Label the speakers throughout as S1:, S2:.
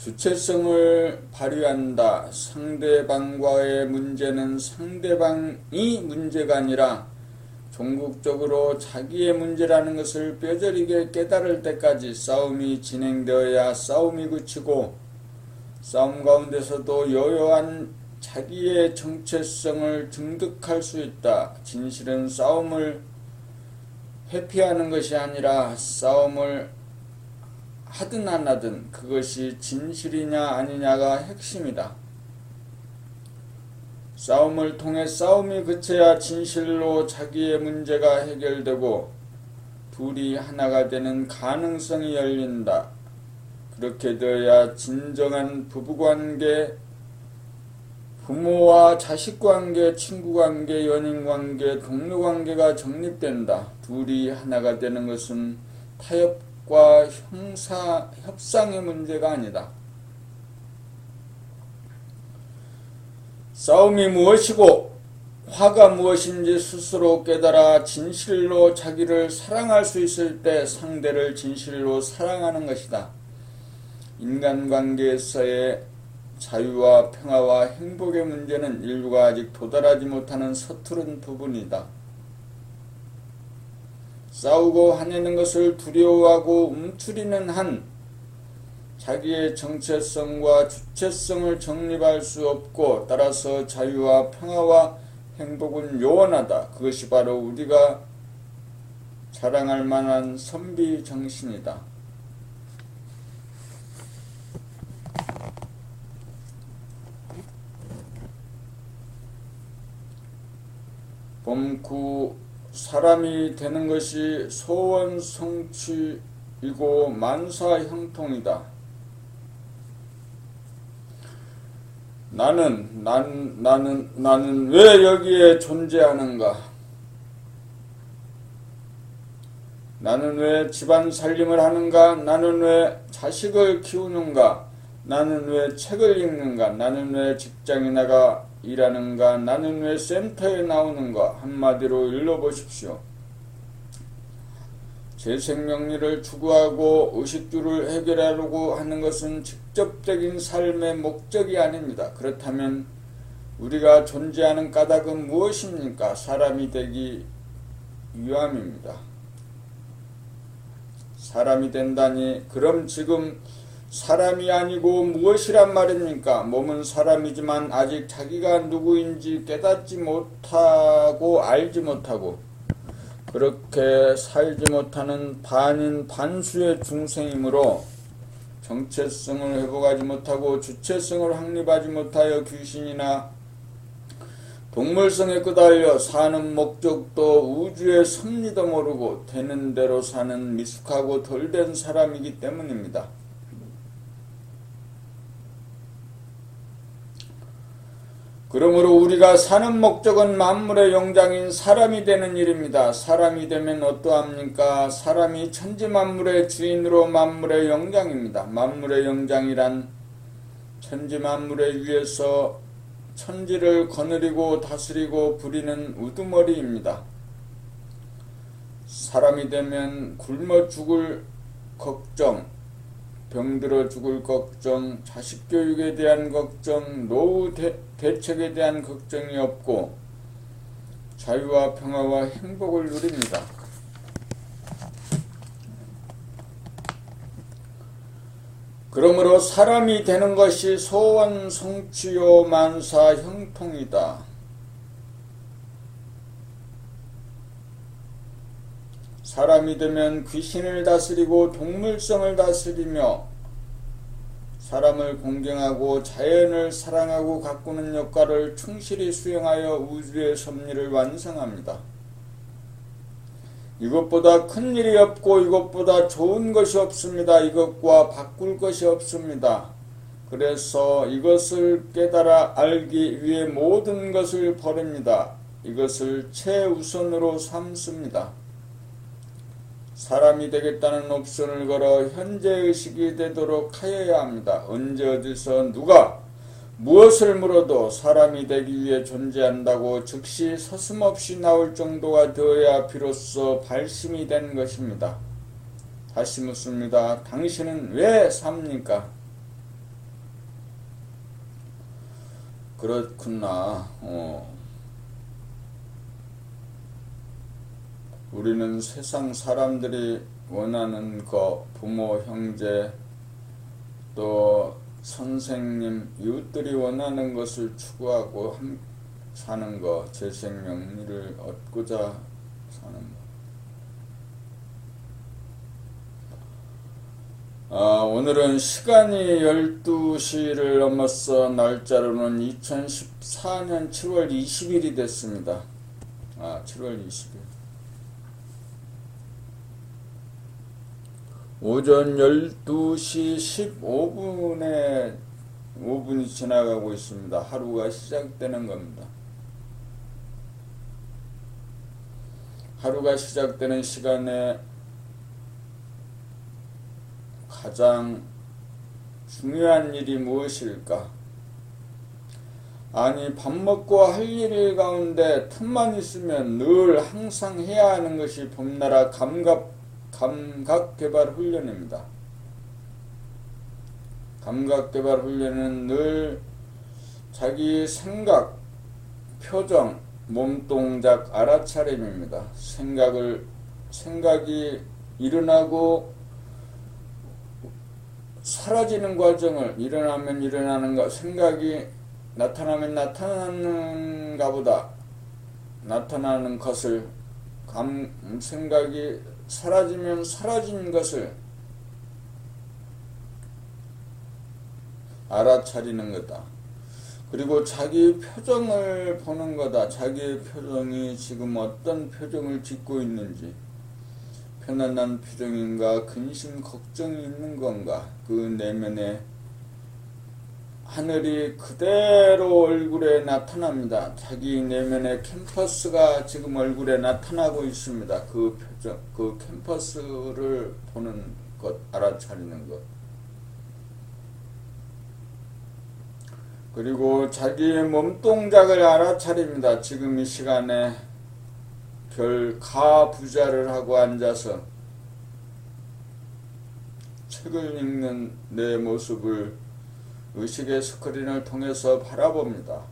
S1: 주체성을 발휘한다. 상대방과의 문제는 상대방이 문제가 아니라 종국적으로 자기의 문제라는 것을 뼈저리게 깨달을 때까지 싸움이 진행되어야 싸움이 그치고, 싸움 가운데서도 여여한 자기의 정체성을 증득할 수 있다. 진실은 싸움을 회피하는 것이 아니라 싸움을 하든 안 하든 그것이 진실이냐 아니냐가 핵심이다. 싸움을 통해 싸움이 그쳐야 진실로 자기의 문제가 해결되고 둘이 하나가 되는 가능성이 열린다. 그렇게 되어야 진정한 부부관계, 부모와 자식관계, 친구관계, 연인관계, 동료관계가 정립된다. 둘이 하나가 되는 것은 타협과 협상의 문제가 아니다. 싸움이 무엇이고 화가 무엇인지 스스로 깨달아 진실로 자기를 사랑할 수 있을 때 상대를 진실로 사랑하는 것이다. 인간관계에서의 자유와 평화와 행복의 문제는 인류가 아직 도달하지 못하는 서투른 부분이다. 싸우고 화내는 것을 두려워하고 움츠리는 한 자기의 정체성과 주체성을 정립할 수 없고, 따라서 자유와 평화와 행복은 요원하다. 그것이 바로 우리가 자랑할 만한 선비 정신이다. 범구 사람이 되는 것이 소원 성취이고 만사 형통이다. 나는 왜 여기에 존재하는가? 나는 왜 집안 살림을 하는가? 나는 왜 자식을 키우는가? 나는 왜 책을 읽는가? 나는 왜 직장에 나가 일하는가? 나는 왜 센터에 나오는가? 한마디로 일러보십시오. 제 생명리를 추구하고 의식주를 해결하려고 하는 것은 직접적인 삶의 목적이 아닙니다. 그렇다면 우리가 존재하는 까닭은 무엇입니까? 사람이 되기 위함입니다. 사람이 된다니, 그럼 지금 사람이 아니고 무엇이란 말입니까? 몸은 사람이지만 아직 자기가 누구인지 깨닫지 못하고 알지 못하고 그렇게 살지 못하는 반인 반수의 중생이므로 정체성을 회복하지 못하고 주체성을 확립하지 못하여 귀신이나 동물성에 끄달려 사는 목적도 우주의 섭리도 모르고 되는 대로 사는 미숙하고 덜된 사람이기 때문입니다. 그러므로 우리가 사는 목적은 만물의 영장인 사람이 되는 일입니다. 사람이 되면 어떠합니까? 사람이 천지만물의 주인으로 만물의 영장입니다. 만물의 영장이란 천지만물의 위에서 천지를 거느리고 다스리고 부리는 우두머리입니다. 사람이 되면 굶어 죽을 걱정, 병들어 죽을 걱정, 자식 교육에 대한 걱정, 노후 대책에 대한 걱정이 없고 자유와 평화와 행복을 누립니다. 그러므로 사람이 되는 것이 소원 성취요 만사 형통이다. 사람이 되면 귀신을 다스리고 동물성을 다스리며 사람을 공경하고 자연을 사랑하고 가꾸는 역할을 충실히 수행하여 우주의 섭리를 완성합니다. 이것보다 큰 일이 없고 이것보다 좋은 것이 없습니다. 이것과 바꿀 것이 없습니다. 그래서 이것을 깨달아 알기 위해 모든 것을 버립니다. 이것을 최우선으로 삼습니다. 사람이 되겠다는 옵션을 걸어 현재의식이 되도록 하여야 합니다. 언제 어디서 누가 무엇을 물어도 사람이 되기 위해 존재한다고 즉시 서슴없이 나올 정도가 되어야 비로소 발심이 된 것입니다. 다시 묻습니다. 당신은 왜 삽니까? 그렇구나. 우리는 세상 사람들이 원하는 거, 부모, 형제, 또 선생님, 이웃들이 원하는 것을 추구하고 사는 거, 제 생명을 얻고자 사는 거. 오늘은 시간이 12시를 넘어서 날짜로는 2014년 7월 20일이 됐습니다. 7월 20일. 오전 12시 5분이 지나가고 있습니다. 하루가 시작되는 겁니다. 하루가 시작되는 시간에 가장 중요한 일이 무엇일까? 아니, 밥 먹고 할 일 가운데 틈만 있으면 늘 항상 해야 하는 것이 봄나라 감각개발 훈련입니다. 감각개발 훈련은 늘 자기 생각, 표정, 몸동작 알아차림입니다. 생각이 일어나고 사라지는 과정을, 일어나면 일어나는 것, 생각이 나타나면 나타나는가 보다 나타나는 것을, 생각이 사라지면 사라진 것을 알아차리는 거다. 그리고 자기 표정을 보는 거다. 자기의 표정이 지금 어떤 표정을 짓고 있는지, 편안한 표정인가, 근심, 걱정이 있는 건가, 그 내면에 하늘이 그대로 얼굴에 나타납니다. 자기 내면의 캠퍼스가 지금 얼굴에 나타나고 있습니다. 그 표정, 그 캠퍼스를 보는 것, 알아차리는 것. 그리고 자기의 몸동작을 알아차립니다. 지금 이 시간에 가부좌를 하고 앉아서 책을 읽는 내 모습을 의식의 스크린을 통해서 바라봅니다.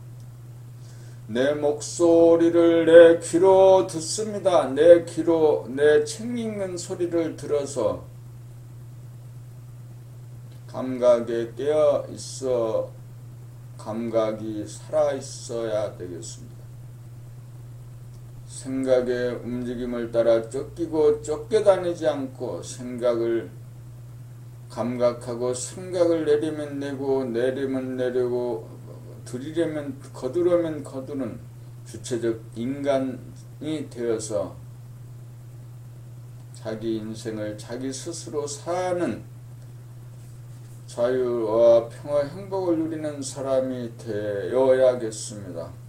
S1: 내 목소리를 내 귀로 듣습니다. 내 귀로 내 책 읽는 소리를 들어서 감각에 깨어 있어, 감각이 살아 있어야 되겠습니다. 생각의 움직임을 따라 쫓기고 쫓겨다니지 않고, 생각을 감각하고, 생각을 내리면 내고, 내리면 내리고, 들이려면 거두려면 거두는 주체적 인간이 되어서 자기 인생을 자기 스스로 사는, 자유와 평화, 행복을 누리는 사람이 되어야겠습니다.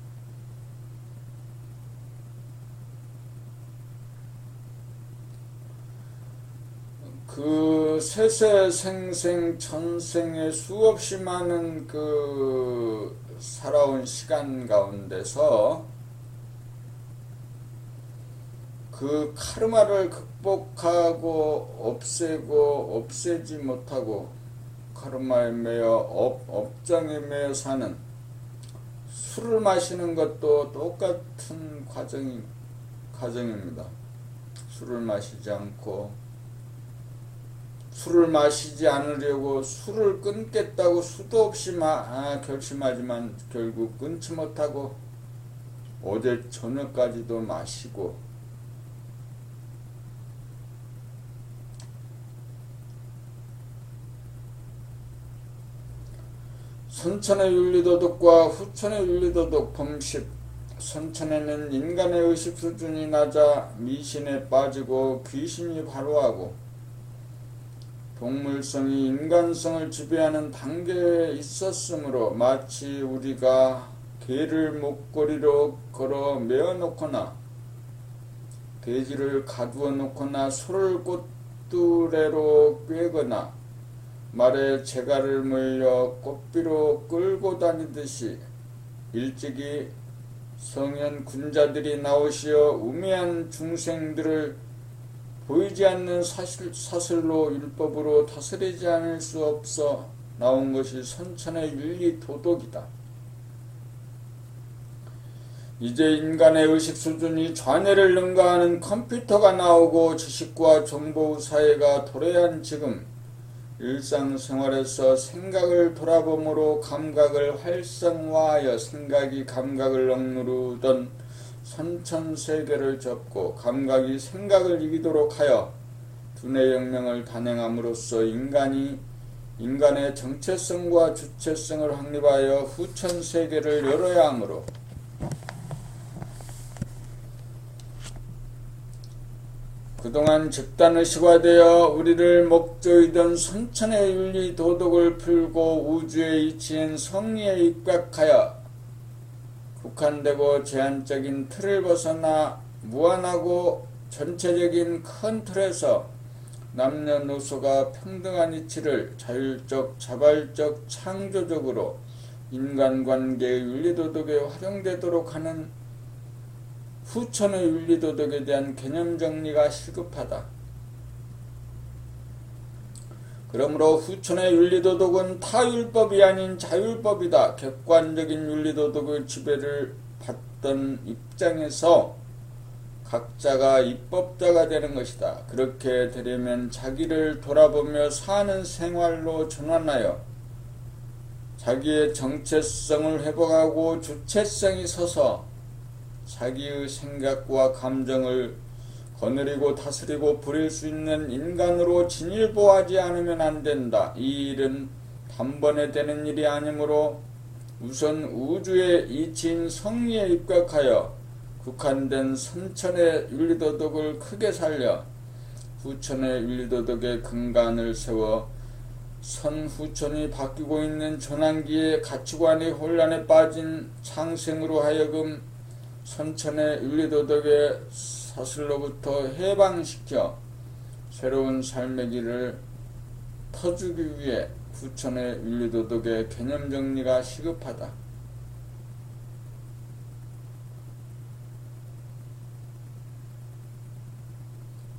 S1: 그 세세생생 천생의 수없이 많은 그 살아온 시간 가운데서 그 카르마를 극복하고 없애지 못하고 카르마에 매여 업장에 매여 사는, 술을 마시는 것도 똑같은 과정입니다. 술을 마시지 않고, 술을 마시지 않으려고 술을 끊겠다고 수도 없이 결심하지만 결국 끊지 못하고 어제 저녁까지도 마시고, 선천의 윤리도덕과 후천의 윤리도덕 범십. 선천에는 인간의 의식 수준이 낮아 미신에 빠지고 귀신이 발호하고, 동물성이 인간성을 지배하는 단계에 있었으므로 마치 우리가 개를 목걸이로 걸어 메어놓거나 돼지를 가두어 놓거나 소를 꽃두레로 꿰거나 말에 재갈을 물려 꽃비로 끌고 다니듯이 일찍이 성현 군자들이 나오시어 우매한 중생들을 보이지 않는 사슬로 율법으로 다스리지 않을 수 없어 나온 것이 선천의 윤리 도덕이다. 이제 인간의 의식 수준이 좌뇌를 능가하는 컴퓨터가 나오고 지식과 정보 사회가 도래한 지금 일상생활에서 생각을 돌아봄으로 감각을 활성화하여 생각이 감각을 억누르던 선천세계를 접고 감각이 생각을 이기도록 하여 두뇌혁명을 단행함으로써 인간의 정체성과 주체성을 확립하여 후천세계를 열어야 하므로 그동안 집단의식화되어 우리를 목조이던 선천의 윤리 도덕을 풀고 우주의 이치인 성리에 입각하여 국한되고 제한적인 틀을 벗어나 무한하고 전체적인 큰 틀에서 남녀노소가 평등한 이치를 자율적, 자발적, 창조적으로 인간관계의 윤리도덕에 활용되도록 하는 후천의 윤리도덕에 대한 개념정리가 시급하다. 그러므로 후천의 윤리도덕은 타율법이 아닌 자율법이다. 객관적인 윤리도덕의 지배를 받던 입장에서 각자가 입법자가 되는 것이다. 그렇게 되려면 자기를 돌아보며 사는 생활로 전환하여 자기의 정체성을 회복하고 주체성이 서서 자기의 생각과 감정을 거느리고 다스리고 부릴 수 있는 인간으로 진일보하지 않으면 안 된다. 이 일은 단번에 되는 일이 아니므로 우선 우주의 이치인 성리에 입각하여 국한된 선천의 윤리도덕을 크게 살려 후천의 윤리도덕의 근간을 세워 선후천이 바뀌고 있는 전환기의 가치관의 혼란에 빠진 창생으로 하여금 선천의 윤리도덕의 사슬로부터 해방시켜 새로운 삶의 길을 터주기 위해 후천의 윤리도덕의 개념정리가 시급하다.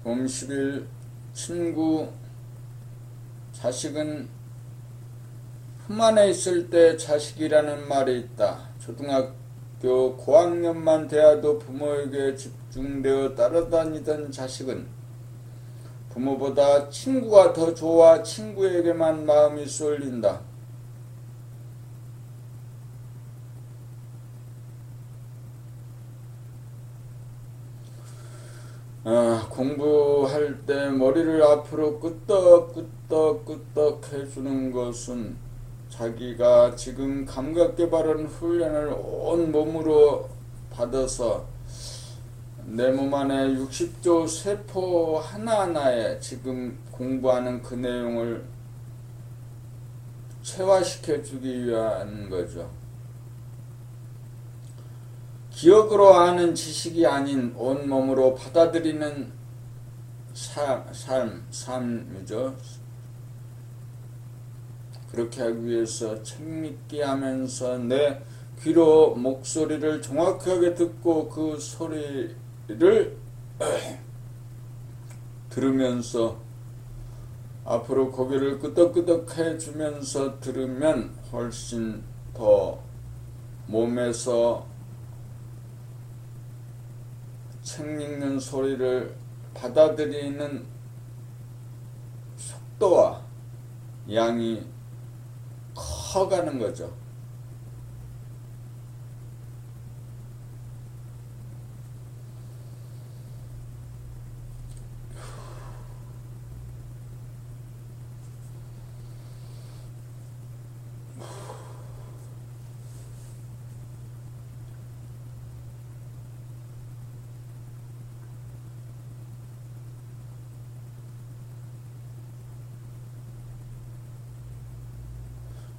S1: 봄 10일 친구 자식은 품 안에 있을 때 자식이라는 말이 있다. 초등학교 고학년만 되어도 부모에게 집중되어 따라다니던 자식은 부모보다 친구가 더 좋아 친구에게만 마음이 쏠린다. 공부할 때 머리를 앞으로 끄덕끄덕 해주는 것은 자기가 지금 감각개발은 훈련을 온 몸으로 받아서 내 몸 안에 60조 세포 하나하나에 지금 공부하는 그 내용을 체화시켜 주기 위한 거죠. 기억으로 아는 지식이 아닌 온몸으로 받아들이는 삶이죠. 그렇게 하기 위해서 책임있게 하면서 내 귀로 목소리를 정확하게 듣고 그 소리를 들으면서 앞으로 고개를 끄덕끄덕 해주면서 들으면 훨씬 더 몸에서 책 읽는 소리를 받아들이는 속도와 양이 커가는 거죠.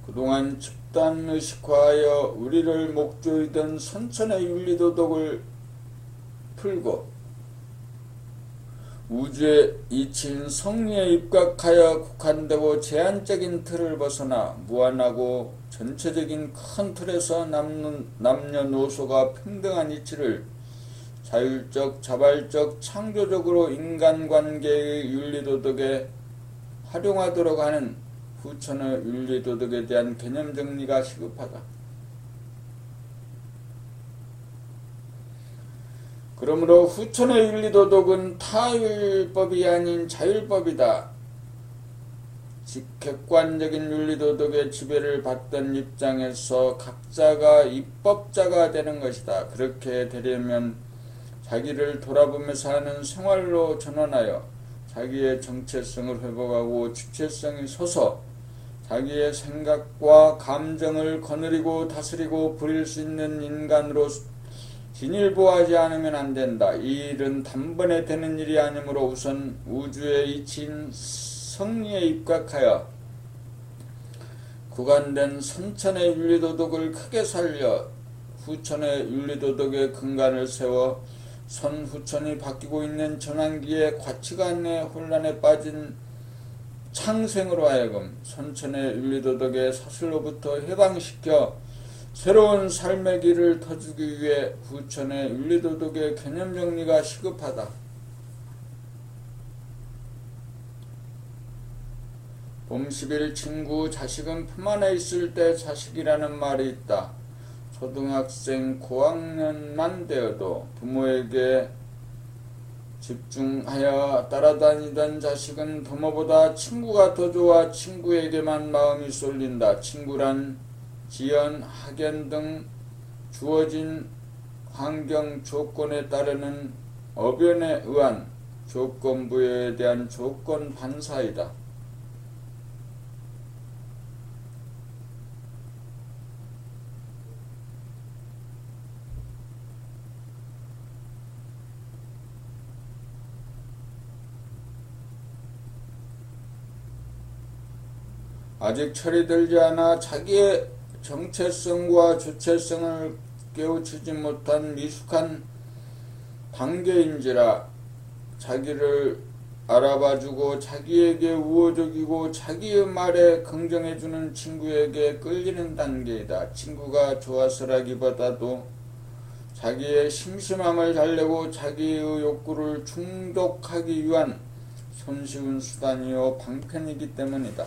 S1: 그동안 집단의식화하여 우리를 목조이던 선천의 윤리도덕을 풀고 우주의 이치인 성리에 입각하여 국한되고 제한적인 틀을 벗어나 무한하고 전체적인 큰 틀에서 남녀노소가 평등한 이치를 자율적, 자발적, 창조적으로 인간관계의 윤리도덕에 활용하도록 하는 후천의 윤리도덕에 대한 개념정리가 시급하다. 그러므로 후천의 윤리도덕은 타율법이 아닌 자율법이다. 즉 객관적인 윤리도덕의 지배를 받던 입장에서 각자가 입법자가 되는 것이다. 그렇게 되려면 자기를 돌아보면서 하는 생활로 전환하여 자기의 정체성을 회복하고 주체성이 서서 자기의 생각과 감정을 거느리고 다스리고 부릴 수 있는 인간으로 진일보하지 않으면 안 된다. 이 일은 단번에 되는 일이 아니므로 우선 우주의 이치인 성리에 입각하여 구간된 선천의 윤리도덕을 크게 살려 후천의 윤리도덕의 근간을 세워 선후천이 바뀌고 있는 전환기의 가치관의 혼란에 빠진 창생으로 하여금 선천의 윤리도덕의 사슬로부터 해방시켜 새로운 삶의 길을 터주기 위해 후천의 윤리도덕의 개념 정리가 시급하다. 봄 10일 친구 자식은 품 안에 있을 때 자식이라는 말이 있다. 초등학생 고학년만 되어도 부모에게 집중하여 따라다니던 자식은 부모보다 친구가 더 좋아 친구에게만 마음이 쏠린다. 친구란 지연, 학연 등 주어진 환경 조건에 따르는 어변에 의한 조건부여에 대한 조건 반사이다. 아직 철이 들지 않아 자기의 정체성과 주체성을 깨우치지 못한 미숙한 단계인지라 자기를 알아봐주고 자기에게 우호적이고 자기의 말에 긍정해주는 친구에게 끌리는 단계이다. 친구가 좋아서라기보다도 자기의 심심함을 달래고 자기의 욕구를 충족하기 위한 손쉬운 수단이요 방편이기 때문이다.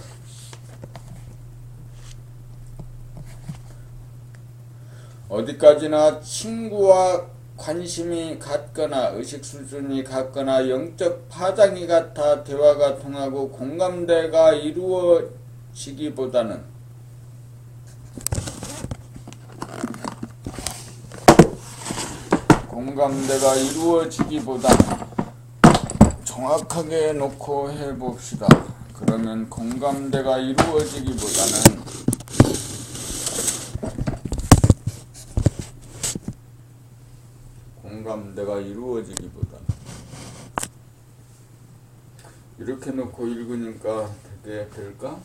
S1: 어디까지나 친구와 관심이 같거나 의식 수준이 같거나 영적 파장이 같아 대화가 통하고 공감대가 이루어지기보다는 정확하게 놓고 해봅시다. 그러면 공감대가 이루어지기보다는 이렇게 놓고 읽으니까 되게 될까?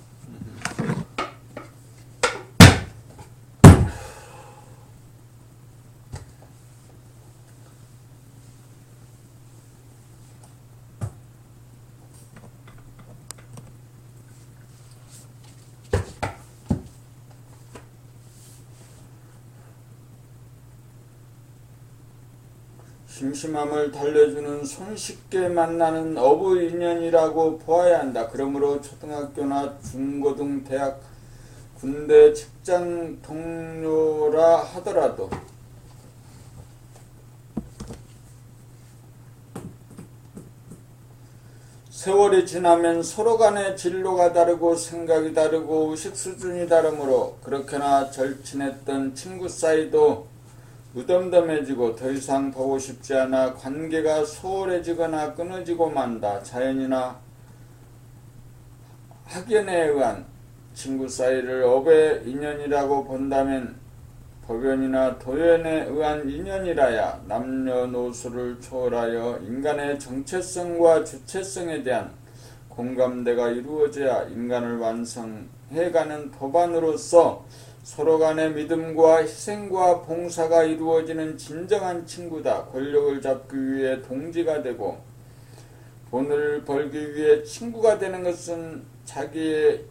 S1: 심심함을 달래주는 손쉽게 만나는 어부 인연이라고 보아야 한다. 그러므로 초등학교나 중고등, 대학, 군대, 직장 동료라 하더라도 세월이 지나면 서로 간의 진로가 다르고 생각이 다르고 의식 수준이 다르므로 그렇게나 절친했던 친구 사이도 무덤덤해지고 더 이상 보고 싶지 않아 관계가 소홀해지거나 끊어지고 만다. 자연이나 학연에 의한 친구 사이를 업의 인연이라고 본다면 법연이나 도연에 의한 인연이라야 남녀노소를 초월하여 인간의 정체성과 주체성에 대한 공감대가 이루어져야 인간을 완성해가는 법안으로서 서로 간의 믿음과 희생과 봉사가 이루어지는 진정한 친구다. 권력을 잡기 위해 동지가 되고 돈을 벌기 위해 친구가 되는 것은 자기의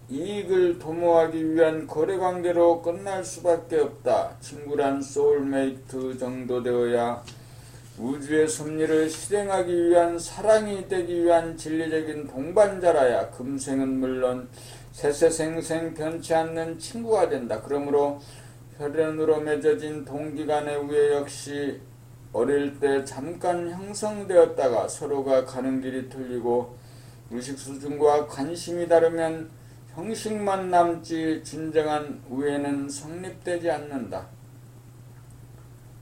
S1: 이익을 도모하기 위한 거래관계로 끝날 수밖에 없다. 친구란 소울메이트 정도 되어야 우주의 섭리를 실행하기 위한 사랑이 되기 위한 진리적인 동반자라야 금생은 물론 세세생생 변치 않는 친구가 된다. 그러므로 혈연으로 맺어진 동기간의 우애 역시 어릴 때 잠깐 형성되었다가 서로가 가는 길이 틀리고 의식 수준과 관심이 다르면 형식만 남지 진정한 우애는 성립되지 않는다.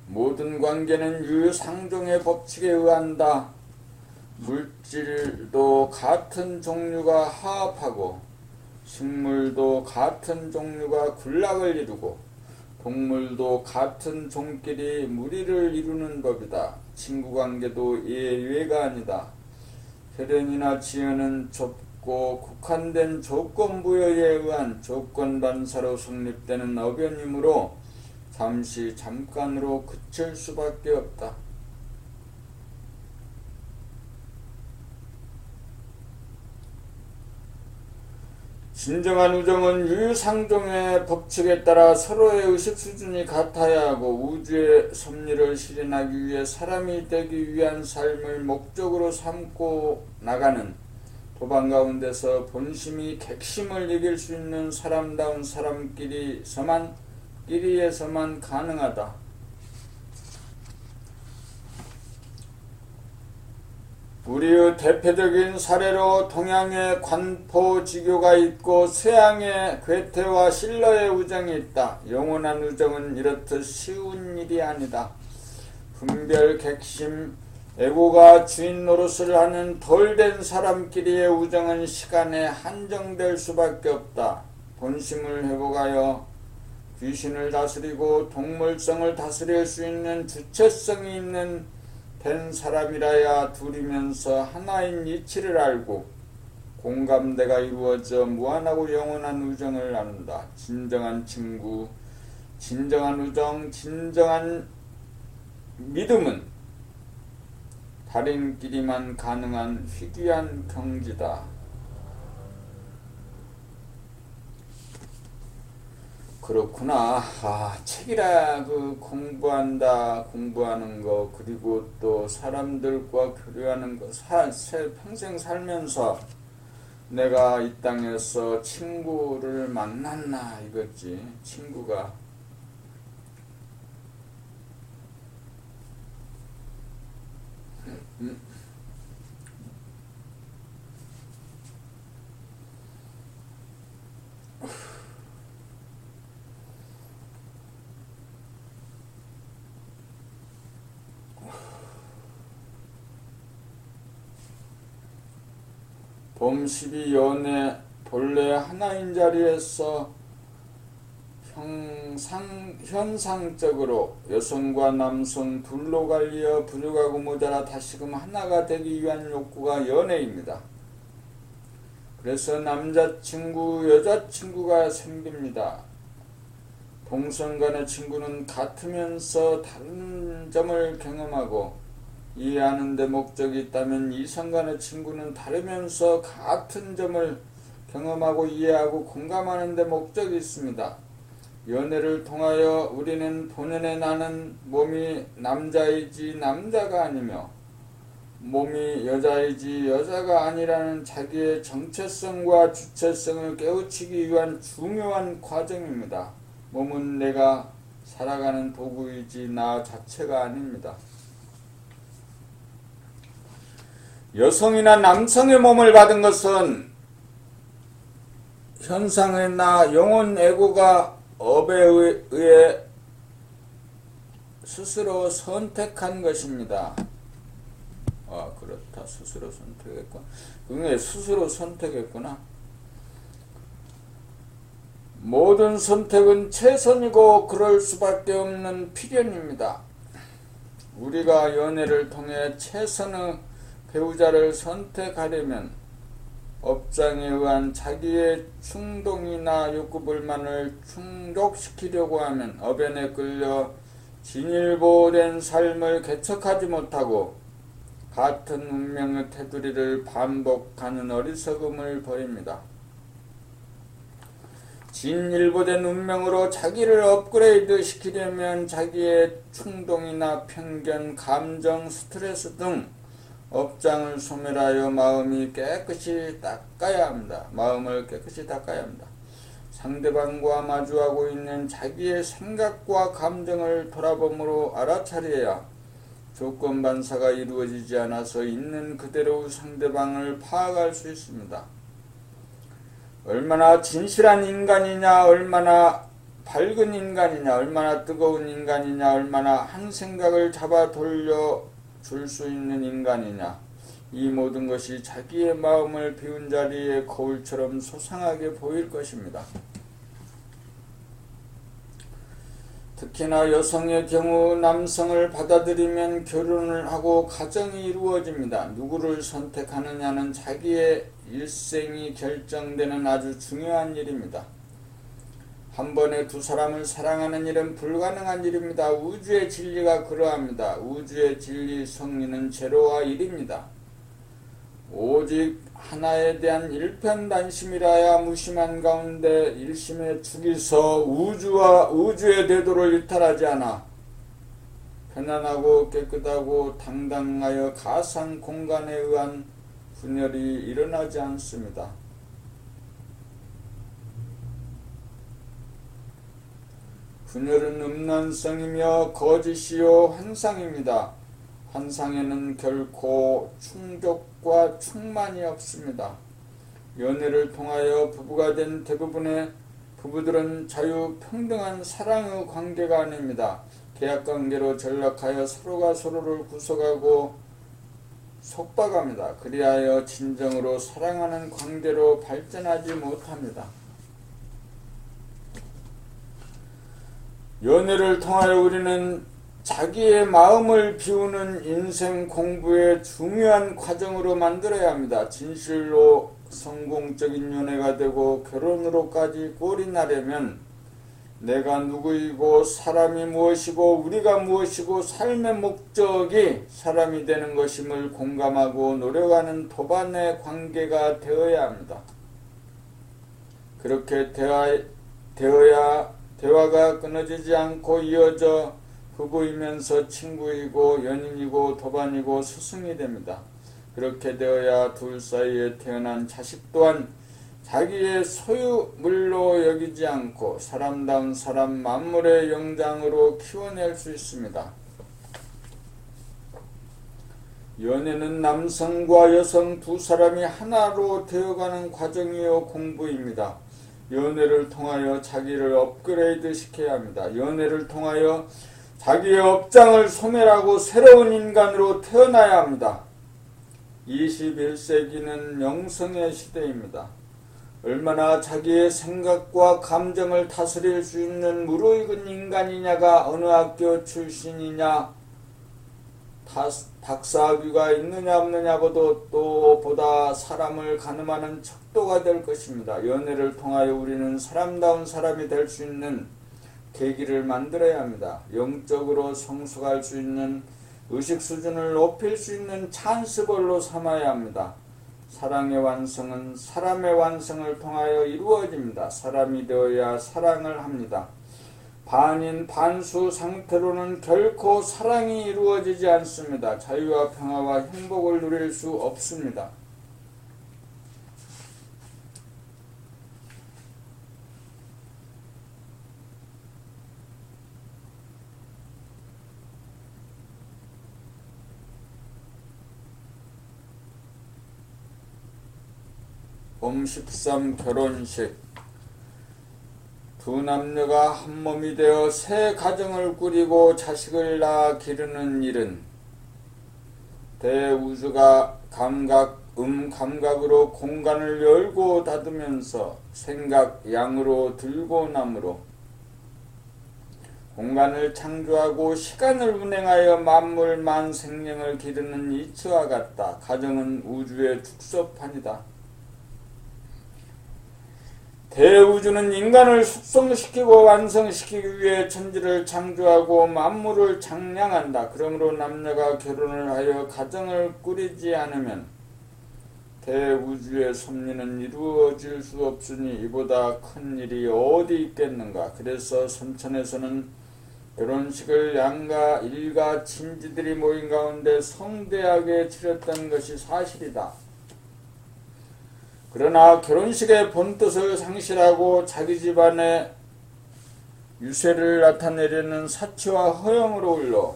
S1: 모든 관계는 유유상종의 법칙에 의한다. 물질도 같은 종류가 화합하고 식물도 같은 종류가 군락을 이루고 동물도 같은 종끼리 무리를 이루는 법이다. 친구관계도 예외가 아니다. 혈연이나 지연은 좁고 국한된 조건부여에 의한 조건반사로 성립되는 어변이므로 잠깐으로 그칠 수밖에 없다. 진정한 우정은 유유상종의 법칙에 따라 서로의 의식 수준이 같아야 하고 우주의 섭리를 실현하기 위해 사람이 되기 위한 삶을 목적으로 삼고 나가는 도방 가운데서 본심이 객심을 이길 수 있는 사람다운 끼리에서만 가능하다. 우리의 대표적인 사례로 동양의 관포지교가 있고 서양의 괴테와 실러의 우정이 있다. 영원한 우정은 이렇듯 쉬운 일이 아니다. 분별, 객심, 에고가 주인 노릇을 하는 덜된 사람끼리의 우정은 시간에 한정될 수밖에 없다. 본심을 회복하여 귀신을 다스리고 동물성을 다스릴 수 있는 주체성이 있는 된 사람이라야 둘이면서 하나인 이치를 알고 공감대가 이루어져 무한하고 영원한 우정을 나눈다. 진정한 친구, 진정한 우정, 진정한 믿음은 달인끼리만 가능한 희귀한 경지다. 그렇구나. 책이라 공부하는 거, 그리고 또 사람들과 교류하는 거, 평생 살면서 내가 이 땅에서 친구를 만났나 이거지. 친구가 봄12 연애 본래 하나인 자리에서 현상적으로 여성과 남성 둘로 갈려 부족하고 모자라 다시금 하나가 되기 위한 욕구가 연애입니다. 그래서 남자친구, 여자친구가 생깁니다. 동성 간의 친구는 같으면서 다른 점을 경험하고 이해하는 데 목적이 있다면 이성 간의 친구는 다르면서 같은 점을 경험하고 이해하고 공감하는 데 목적이 있습니다. 연애를 통하여 우리는 본연의 나는 몸이 남자이지 남자가 아니며 몸이 여자이지 여자가 아니라는 자기의 정체성과 주체성을 깨우치기 위한 중요한 과정입니다. 몸은 내가 살아가는 도구이지 나 자체가 아닙니다. 여성이나 남성의 몸을 받은 것은 현상의 나 영혼 에고가 업에 의해 스스로 선택한 것입니다. 그렇다. 스스로 선택했구나. 그게 스스로 선택했구나. 모든 선택은 최선이고 그럴 수밖에 없는 필연입니다. 우리가 연애를 통해 최선의 배우자를 선택하려면 업장에 의한 자기의 충동이나 욕구불만을 충족시키려고 하면 어변에 끌려 진일보된 삶을 개척하지 못하고 같은 운명의 테두리를 반복하는 어리석음을 보입니다. 진일보된 운명으로 자기를 업그레이드 시키려면 자기의 충동이나 편견, 감정, 스트레스 등 업장을 소멸하여 마음을 깨끗이 닦아야 합니다. 상대방과 마주하고 있는 자기의 생각과 감정을 돌아봄으로 알아차려야 조건 반사가 이루어지지 않아서 있는 그대로 상대방을 파악할 수 있습니다. 얼마나 진실한 인간이냐, 얼마나 밝은 인간이냐, 얼마나 뜨거운 인간이냐, 얼마나 한 생각을 잡아 돌려줄 수 있는 인간이냐, 이 모든 것이 자기의 마음을 비운 자리에 거울처럼 소상하게 보일 것입니다. 특히나 여성의 경우 남성을 받아들이면 결혼을 하고 가정이 이루어집니다. 누구를 선택하느냐는 자기의 일생이 결정되는 아주 중요한 일입니다. 한 번에 두 사람을 사랑하는 일은 불가능한 일입니다. 우주의 진리가 그러합니다. 우주의 진리 성리는 제로와 일입니다. 오직 하나에 대한 일편단심이라야 무심한 가운데 일심에 죽이서 우주의 대도를 이탈하지 않아 편안하고 깨끗하고 당당하여 가상 공간에 의한 분열이 일어나지 않습니다. 분열은 음란성이며 거짓이요 환상입니다. 환상에는 결코 충족과 충만이 없습니다. 연애를 통하여 부부가 된 대부분의 부부들은 자유평등한 사랑의 관계가 아닙니다. 계약관계로 전락하여 서로가 서로를 구속하고 속박합니다. 그리하여 진정으로 사랑하는 관계로 발전하지 못합니다. 연애를 통하여 우리는 자기의 마음을 비우는 인생 공부의 중요한 과정으로 만들어야 합니다. 진실로 성공적인 연애가 되고 결혼으로까지 꼴이 나려면 내가 누구이고 사람이 무엇이고 우리가 무엇이고 삶의 목적이 사람이 되는 것임을 공감하고 노력하는 도반의 관계가 되어야 합니다. 그렇게 되어야 대화가 끊어지지 않고 이어져 부부이면서 친구이고 연인이고 도반이고 스승이 됩니다. 그렇게 되어야 둘 사이에 태어난 자식 또한 자기의 소유물로 여기지 않고 사람다운 사람 만물의 영장으로 키워낼 수 있습니다. 연애는 남성과 여성 두 사람이 하나로 되어가는 과정이요 공부입니다. 연애를 통하여 자기를 업그레이드 시켜야 합니다. 연애를 통하여 자기의 업장을 소멸하고 새로운 인간으로 태어나야 합니다. 21세기는 영성의 시대입니다. 얼마나 자기의 생각과 감정을 다스릴 수 있는 무르익은 인간이냐가 어느 학교 출신이냐, 박사학위가 있느냐 없느냐보다 보다 사람을 가늠하는 척도가 될 것입니다. 연애를 통하여 우리는 사람다운 사람이 될 수 있는 계기를 만들어야 합니다. 영적으로 성숙할 수 있는 의식 수준을 높일 수 있는 찬스볼로 삼아야 합니다. 사랑의 완성은 사람의 완성을 통하여 이루어집니다. 사람이 되어야 사랑을 합니다. 반인 반수 상태로는 결코 사랑이 이루어지지 않습니다. 자유와 평화와 행복을 누릴 수 없습니다. 봄 13 결혼식. 두 남녀가 한 몸이 되어 새 가정을 꾸리고 자식을 낳아 기르는 일은 대우주가 감각으로 공간을 열고 닫으면서 생각 양으로 들고 남으로 공간을 창조하고 시간을 운행하여 만물 만생령을 기르는 이치와 같다. 가정은 우주의 축소판이다. 대우주는 인간을 숙성시키고 완성시키기 위해 천지를 창조하고 만물을 장량한다. 그러므로 남녀가 결혼을 하여 가정을 꾸리지 않으면 대우주의 섭리는 이루어질 수 없으니 이보다 큰 일이 어디 있겠는가. 그래서 선천에서는 결혼식을 양가 일가 친지들이 모인 가운데 성대하게 치렀던 것이 사실이다. 그러나 결혼식의 본뜻을 상실하고 자기 집안의 유세를 나타내려는 사치와 허영으로 흘러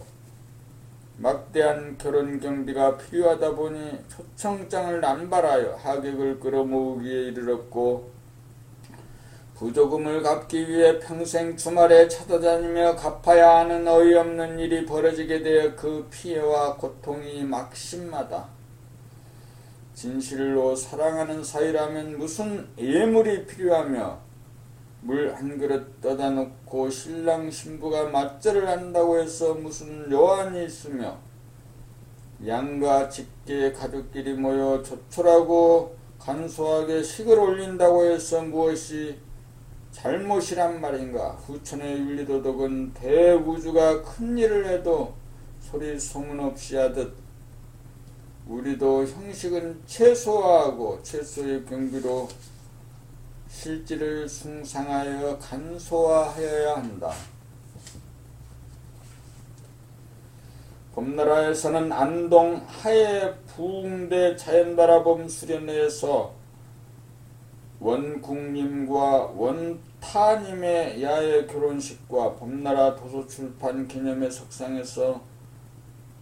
S1: 막대한 결혼 경비가 필요하다 보니 초청장을 남발하여 하객을 끌어모으기에 이르렀고 부조금을 갚기 위해 평생 주말에 찾아다니며 갚아야 하는 어이없는 일이 벌어지게 되어 그 피해와 고통이 막심하다. 진실로 사랑하는 사이라면 무슨 예물이 필요하며 물 한 그릇 떠다 놓고 신랑 신부가 맞절을 한다고 해서 무슨 요한이 있으며 양가 직계 가족끼리 모여 조촐하고 간소하게 식을 올린다고 해서 무엇이 잘못이란 말인가. 후천의 윤리도덕은 대우주가 큰 일을 해도 소리 소문 없이 하듯 우리도 형식은 최소화하고 최소의 경비로 실질을 숭상하여 간소화하여야 한다. 봄나라에서는 안동 하해 부흥대 자연바라봄 수련회에서 원국님과 원타님의 야외 결혼식과 봄나라 도서출판 기념회 석상에서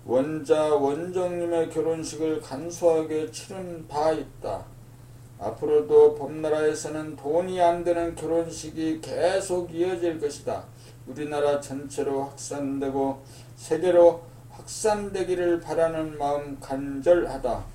S1: 원자 원정님의 결혼식을 간소하게 치른 바 있다. 앞으로도 봄나라에서는 돈이 안 드는 결혼식이 계속 이어질 것이다. 우리나라 전체로 확산되고 세계로 확산되기를 바라는 마음 간절하다.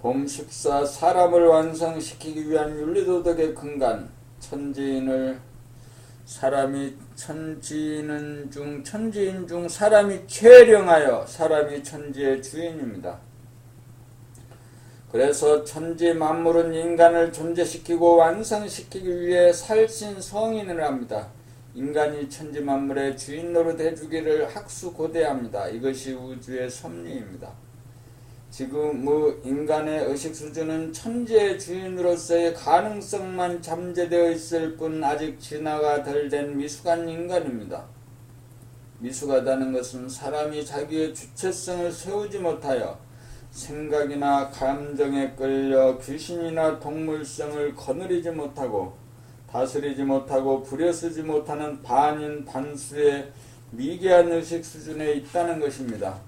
S1: 봄 14 사람을 완성시키기 위한 윤리도덕의 근간 천지인 중 사람이 최령하여 사람이 천지의 주인입니다. 그래서 천지 만물은 인간을 존재시키고 완성시키기 위해 살신성인을 합니다. 인간이 천지 만물의 주인 노릇 해주기를 학수고대합니다. 이것이 우주의 섭리입니다. 지금의 인간의 의식 수준은 천지의 주인으로서의 가능성만 잠재되어 있을 뿐 아직 진화가 덜 된 미숙한 인간입니다. 미숙하다는 것은 사람이 자기의 주체성을 세우지 못하여 생각이나 감정에 끌려 귀신이나 동물성을 거느리지 못하고 다스리지 못하고 부려쓰지 못하는 반인 반수의 미개한 의식 수준에 있다는 것입니다.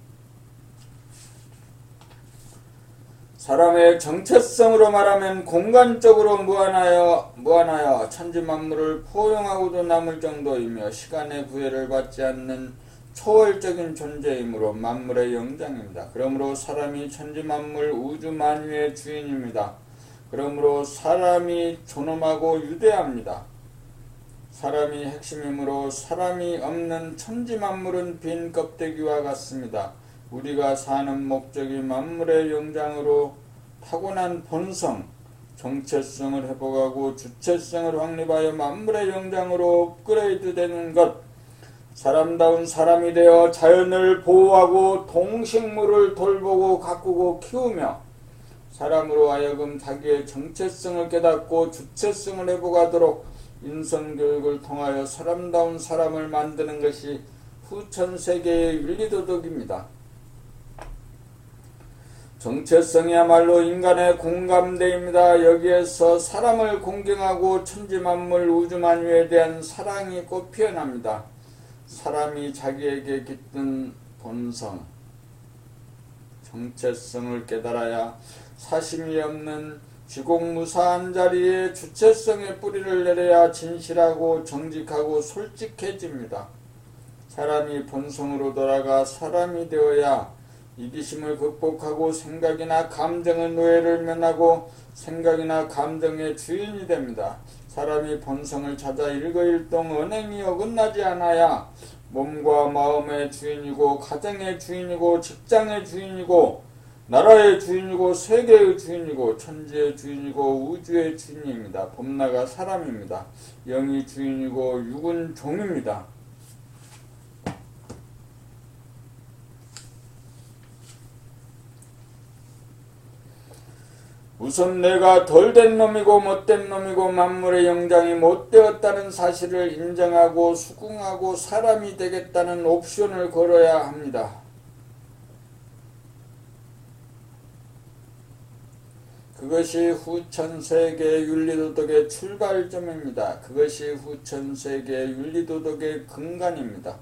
S1: 사람의 정체성으로 말하면 공간적으로 무한하여 천지만물을 포용하고도 남을 정도이며 시간의 구애를 받지 않는 초월적인 존재이므로 만물의 영장입니다. 그러므로 사람이 천지만물 우주만유의 주인입니다. 그러므로 사람이 존엄하고 유대합니다. 사람이 핵심이므로 사람이 없는 천지만물은 빈 껍데기와 같습니다. 우리가 사는 목적이 만물의 영장으로 타고난 본성, 정체성을 회복하고 주체성을 확립하여 만물의 영장으로 업그레이드 되는 것, 사람다운 사람이 되어 자연을 보호하고 동식물을 돌보고 가꾸고 키우며 사람으로 하여금 자기의 정체성을 깨닫고 주체성을 회복하도록 인성교육을 통하여 사람다운 사람을 만드는 것이 후천세계의 윤리도덕입니다. 정체성이야말로 인간의 공감대입니다. 여기에서 사람을 공경하고 천지만물 우주만유에 대한 사랑이 꽃 피어납니다. 사람이 자기에게 깃든 본성, 정체성을 깨달아야 사심이 없는 지공무사한 자리에 주체성의 뿌리를 내려야 진실하고 정직하고 솔직해집니다. 사람이 본성으로 돌아가 사람이 되어야 이기심을 극복하고 생각이나 감정의 노예를 면하고 생각이나 감정의 주인이 됩니다. 사람이 본성을 찾아 일거일동 언행이 어긋나지 않아야 몸과 마음의 주인이고 가정의 주인이고 직장의 주인이고 나라의 주인이고 세계의 주인이고 천지의 주인이고 우주의 주인입니다. 범나가 사람입니다. 영이 주인이고 육은 종입니다. 우선 내가 덜된 놈이고 못된 놈이고 만물의 영장이 못되었다는 사실을 인정하고 수긍하고 사람이 되겠다는 옵션을 걸어야 합니다. 그것이 후천세계 윤리도덕의 출발점입니다. 그것이 후천세계 윤리도덕의 근간입니다.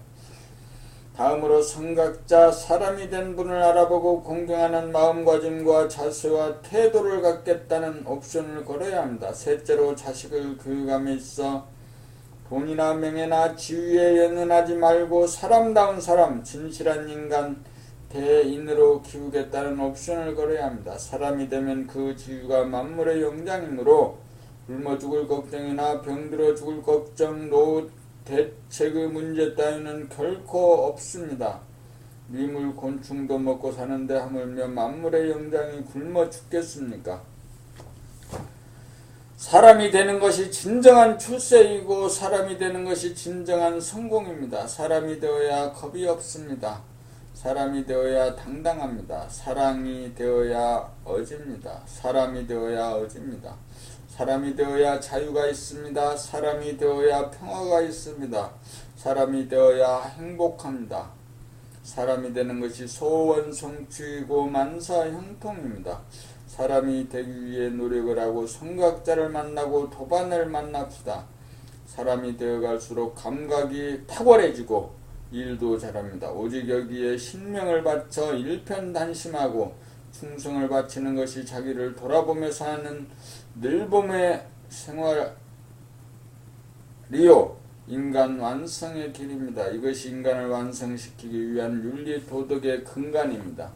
S1: 다음으로 성각자 사람이 된 분을 알아보고 공경하는 마음가짐과 자세와 태도를 갖겠다는 옵션을 걸어야 합니다. 셋째로 자식을 교육함에 있어 돈이나 명예나 지위에 연연하지 말고 사람다운 사람, 진실한 인간, 대인으로 키우겠다는 옵션을 걸어야 합니다. 사람이 되면 그 지위가 만물의 영장이므로 굶어 죽을 걱정이나 병들어 죽을 걱정, 노후 대책의 문제 따위는 결코 없습니다. 미물 곤충도 먹고 사는데 하물며 만물의 영장이 굶어 죽겠습니까? 사람이 되는 것이 진정한 출세이고 사람이 되는 것이 진정한 성공입니다. 사람이 되어야 겁이 없습니다. 사람이 되어야 당당합니다. 사랑이 되어야 어집니다. 사람이 되어야 어집니다. 사람이 되어야 자유가 있습니다. 사람이 되어야 평화가 있습니다. 사람이 되어야 행복합니다. 사람이 되는 것이 소원 성취이고 만사 형통입니다. 사람이 되기 위해 노력을 하고 성각자를 만나고 도반을 만납시다. 사람이 되어갈수록 감각이 탁월해지고 일도 잘합니다. 오직 여기에 신명을 바쳐 일편단심하고 충성을 바치는 것이 자기를 돌아보며 사는 늘봄의 생활이요 인간 완성의 길입니다. 이것이 인간을 완성시키기 위한 윤리 도덕의 근간입니다.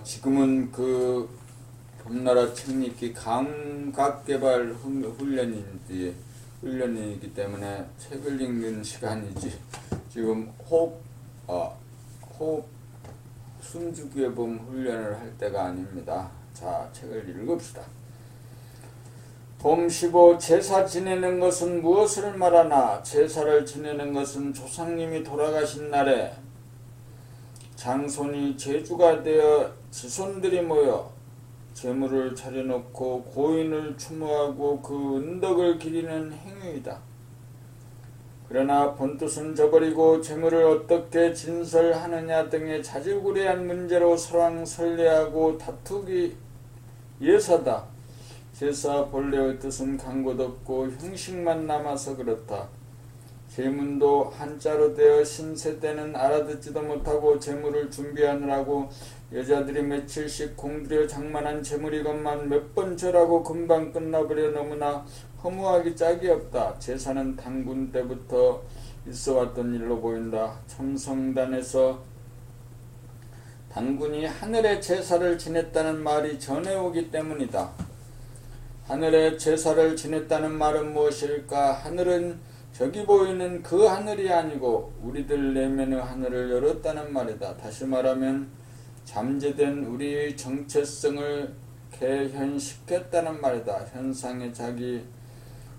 S1: 지금은 그 범나라 책읽기 감각개발 훈련이기 때문에 책을 읽는 시간이지 지금 호흡 숨죽여봄 훈련을 할 때가 아닙니다. 자, 책을 읽읍시다. 봄 15 제사 지내는 것은 무엇을 말하나? 제사를 지내는 것은 조상님이 돌아가신 날에 장손이 제주가 되어 지손들이 모여 제물을 차려놓고 고인을 추모하고 그 은덕을 기리는 행위이다. 그러나 본뜻은 저버리고 제물을 어떻게 진설하느냐 등의 자질구레한 문제로 설왕설래하고 다투기 예사다. 제사 본래의 뜻은 간 곳 없고 형식만 남아서 그렇다. 제문도 한자로 되어 신세 때는 알아듣지도 못하고 제물을 준비하느라고 여자들이 며칠씩 공들여 장만한 제물이건만 몇 번 절하고 금방 끝나버려 너무나 허무하기 짝이 없다. 제사는 단군 때부터 있어왔던 일로 보인다. 첨성단에서 단군이 하늘의 제사를 지냈다는 말이 전해오기 때문이다. 하늘의 제사를 지냈다는 말은 무엇일까? 하늘은 저기 보이는 그 하늘이 아니고 우리들 내면의 하늘을 열었다는 말이다. 다시 말하면 잠재된 우리의 정체성을 개현시켰다는 말이다. 현상에 자기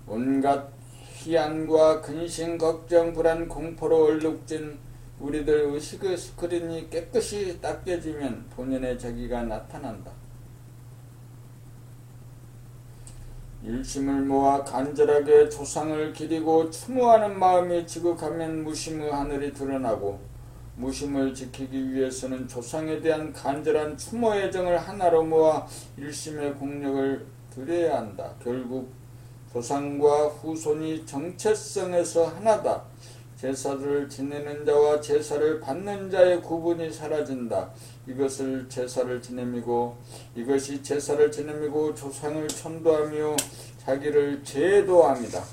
S1: 온갖 희한과 근심, 걱정, 불안, 공포로 얼룩진 우리들 의식의 스크린이 깨끗이 닦여지면 본연의 자기가 나타난다. 일심을 모아 간절하게 조상을 기리고 추모하는 마음이 지극하면 무심의 하늘이 드러나고 무심을 지키기 위해서는 조상에 대한 간절한 추모 애정을 하나로 모아 일심의 공력을 드려야 한다. 결국 조상과 후손이 정체성에서 하나다. 제사를 지내는 자와 제사를 받는 자의 구분이 사라진다. 이것이 제사를 지냄이고 조상을 천도하며 자기를 제도합니다.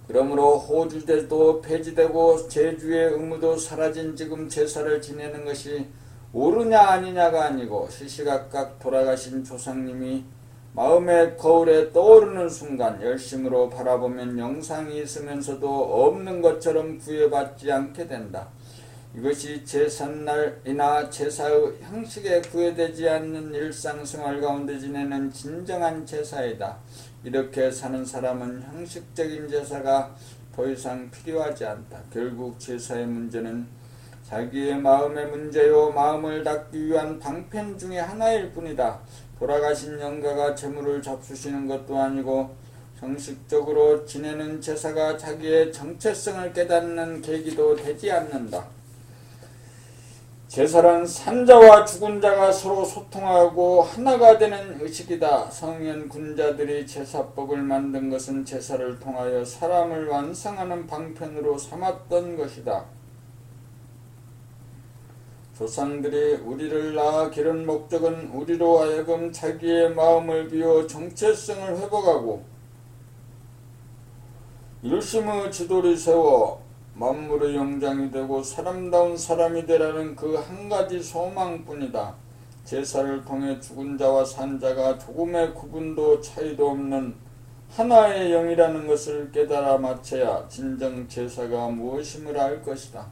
S1: 그러므로 호주제도 폐지되고 제주의 의무도 사라진 지금 제사를 지내는 것이 옳으냐 아니냐가 아니고 시시각각 돌아가신 조상님이 마음의 거울에 떠오르는 순간 열심으로 바라보면 영상이 있으면서도 없는 것처럼 구애받지 않게 된다. 이것이 제삿날이나 제사의 형식에 구애되지 않는 일상생활 가운데 지내는 진정한 제사이다. 이렇게 사는 사람은 형식적인 제사가 더 이상 필요하지 않다. 결국 제사의 문제는 자기의 마음의 문제요 마음을 닦기 위한 방편 중에 하나일 뿐이다. 돌아가신 영가가 제물을 잡수시는 것도 아니고 형식적으로 지내는 제사가 자기의 정체성을 깨닫는 계기도 되지 않는다. 제사란 산자와 죽은 자가 서로 소통하고 하나가 되는 의식이다. 성현 군자들이 제사법을 만든 것은 제사를 통하여 사람을 완성하는 방편으로 삼았던 것이다. 조상들이 우리를 낳아 기른 목적은 우리로 하여금 자기의 마음을 비워 정체성을 회복하고 일심의 지도를 세워 만물의 영장이 되고 사람다운 사람이 되라는 그 한 가지 소망뿐이다. 제사를 통해 죽은 자와 산 자가 조금의 구분도 차이도 없는 하나의 영이라는 것을 깨달아 마쳐야 진정 제사가 무엇임을 알 것이다.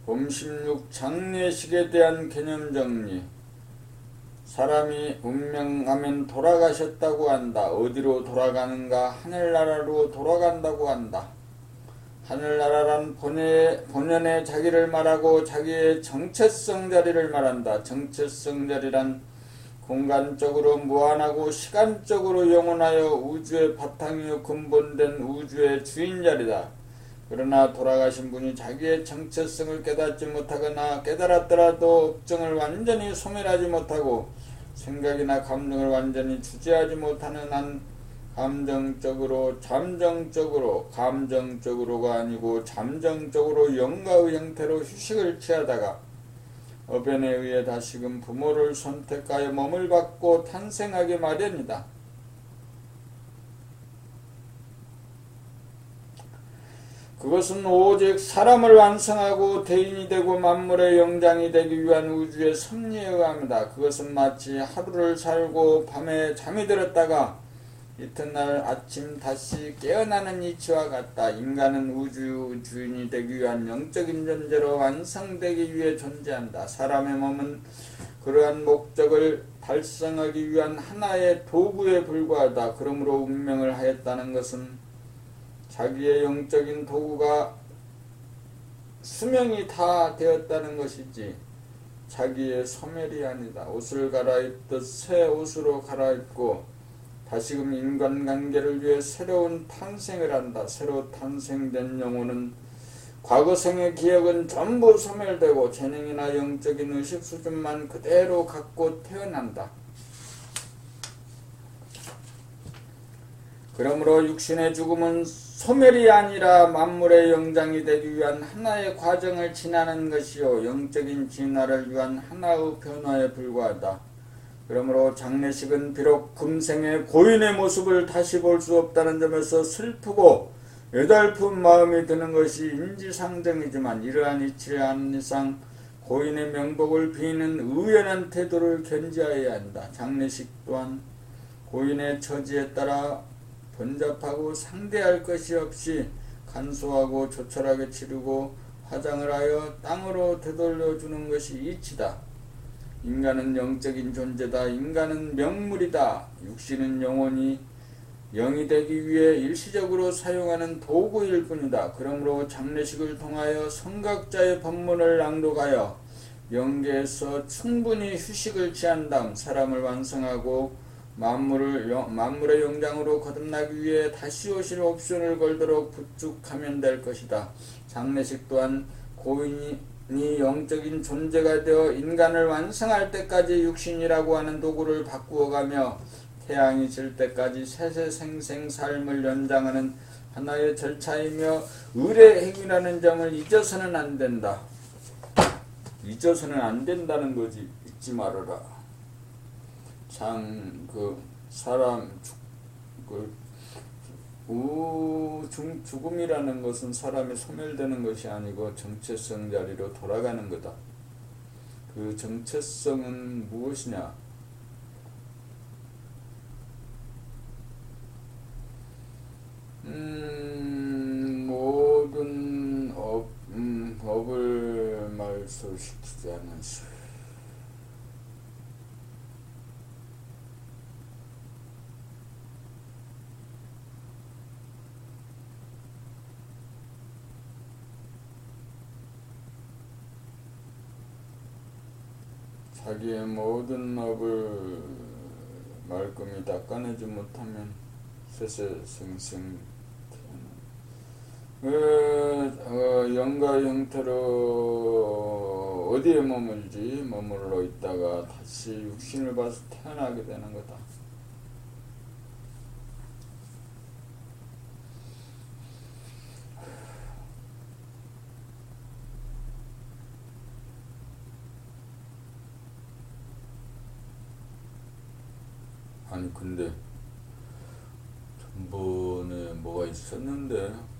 S1: 봄 16 장례식에 대한 개념 정리. 사람이 운명하면 돌아가셨다고 한다. 어디로 돌아가는가? 하늘나라로 돌아간다고 한다. 하늘나라란 본연의 자기를 말하고 자기의 정체성 자리를 말한다. 정체성 자리란 공간적으로 무한하고 시간적으로 영원하여 우주의 바탕이요 근본된 우주의 주인 자리다. 그러나 돌아가신 분이 자기의 정체성을 깨닫지 못하거나 깨달았더라도 업정을 완전히 소멸하지 못하고 생각이나 감정을 완전히 주재하지 못하는 한 감정적으로가 아니고 잠정적으로 영가의 형태로 휴식을 취하다가 어변에 의해 다시금 부모를 선택하여 몸을 받고 탄생하기 마련이다. 그것은 오직 사람을 완성하고 대인이 되고 만물의 영장이 되기 위한 우주의 섭리에 의합니다. 그것은 마치 하루를 살고 밤에 잠이 들었다가 이튿날 아침 다시 깨어나는 이치와 같다. 인간은 우주 주인이 되기 위한 영적인 존재로 완성되기 위해 존재한다. 사람의 몸은 그러한 목적을 달성하기 위한 하나의 도구에 불과하다. 그러므로 운명을 하였다는 것은 자기의 영적인 도구가 수명이 다 되었다는 것이지 자기의 소멸이 아니다. 옷을 갈아입듯 새 옷으로 갈아입고 다시금 인간관계를 위해 새로운 탄생을 한다. 새로 탄생된 영혼은 과거생의 기억은 전부 소멸되고 재능이나 영적인 의식 수준만 그대로 갖고 태어난다. 그러므로 육신의 죽음은 소멸이 아니라 만물의 영장이 되기 위한 하나의 과정을 지나는 것이요 영적인 진화를 위한 하나의 변화에 불과하다. 그러므로 장례식은 비록 금생의 고인의 모습을 다시 볼 수 없다는 점에서 슬프고 애달픈 마음이 드는 것이 인지상정이지만 이러한 이치를 아는 이상 고인의 명복을 비는 의연한 태도를 견지하여야 한다. 장례식 또한 고인의 처지에 따라 번잡하고 상대할 것이 없이 간소하고 조촐하게 치르고 화장을 하여 땅으로 되돌려주는 것이 이치다. 인간은 영적인 존재다. 인간은 명물이다. 육신은 영혼이 영이 되기 위해 일시적으로 사용하는 도구일 뿐이다. 그러므로 장례식을 통하여 성각자의 법문을 낭독하여 영계에서 충분히 휴식을 취한 다음 사람을 완성하고 만물의 영장으로 거듭나기 위해 다시 오실 옵션을 걸도록 부축하면 될 것이다. 장례식 또한 고인이 영적인 존재가 되어 인간을 완성할 때까지 육신이라고 하는 도구를 바꾸어가며 태양이 질 때까지 세세생생 삶을 연장하는 하나의 절차이며 의례 행위라는 점을 잊어서는 안 된다. 잊어서는 안 된다는 거지. 잊지 말아라. 사람 죽음이라는 것은 사람이 소멸되는 것이 아니고 정체성 자리로 돌아가는 거다. 그 정체성은 무엇이냐? 모든 업을 말소시키지 않은 자기의 모든 업을 말끔히 닦아내지 못하면 세세생생 영가 형태로 어디에 머물러 있다가 다시 육신을 봐서 태어나게 되는 거다. 아니 근데 전번에 뭐가 있었는데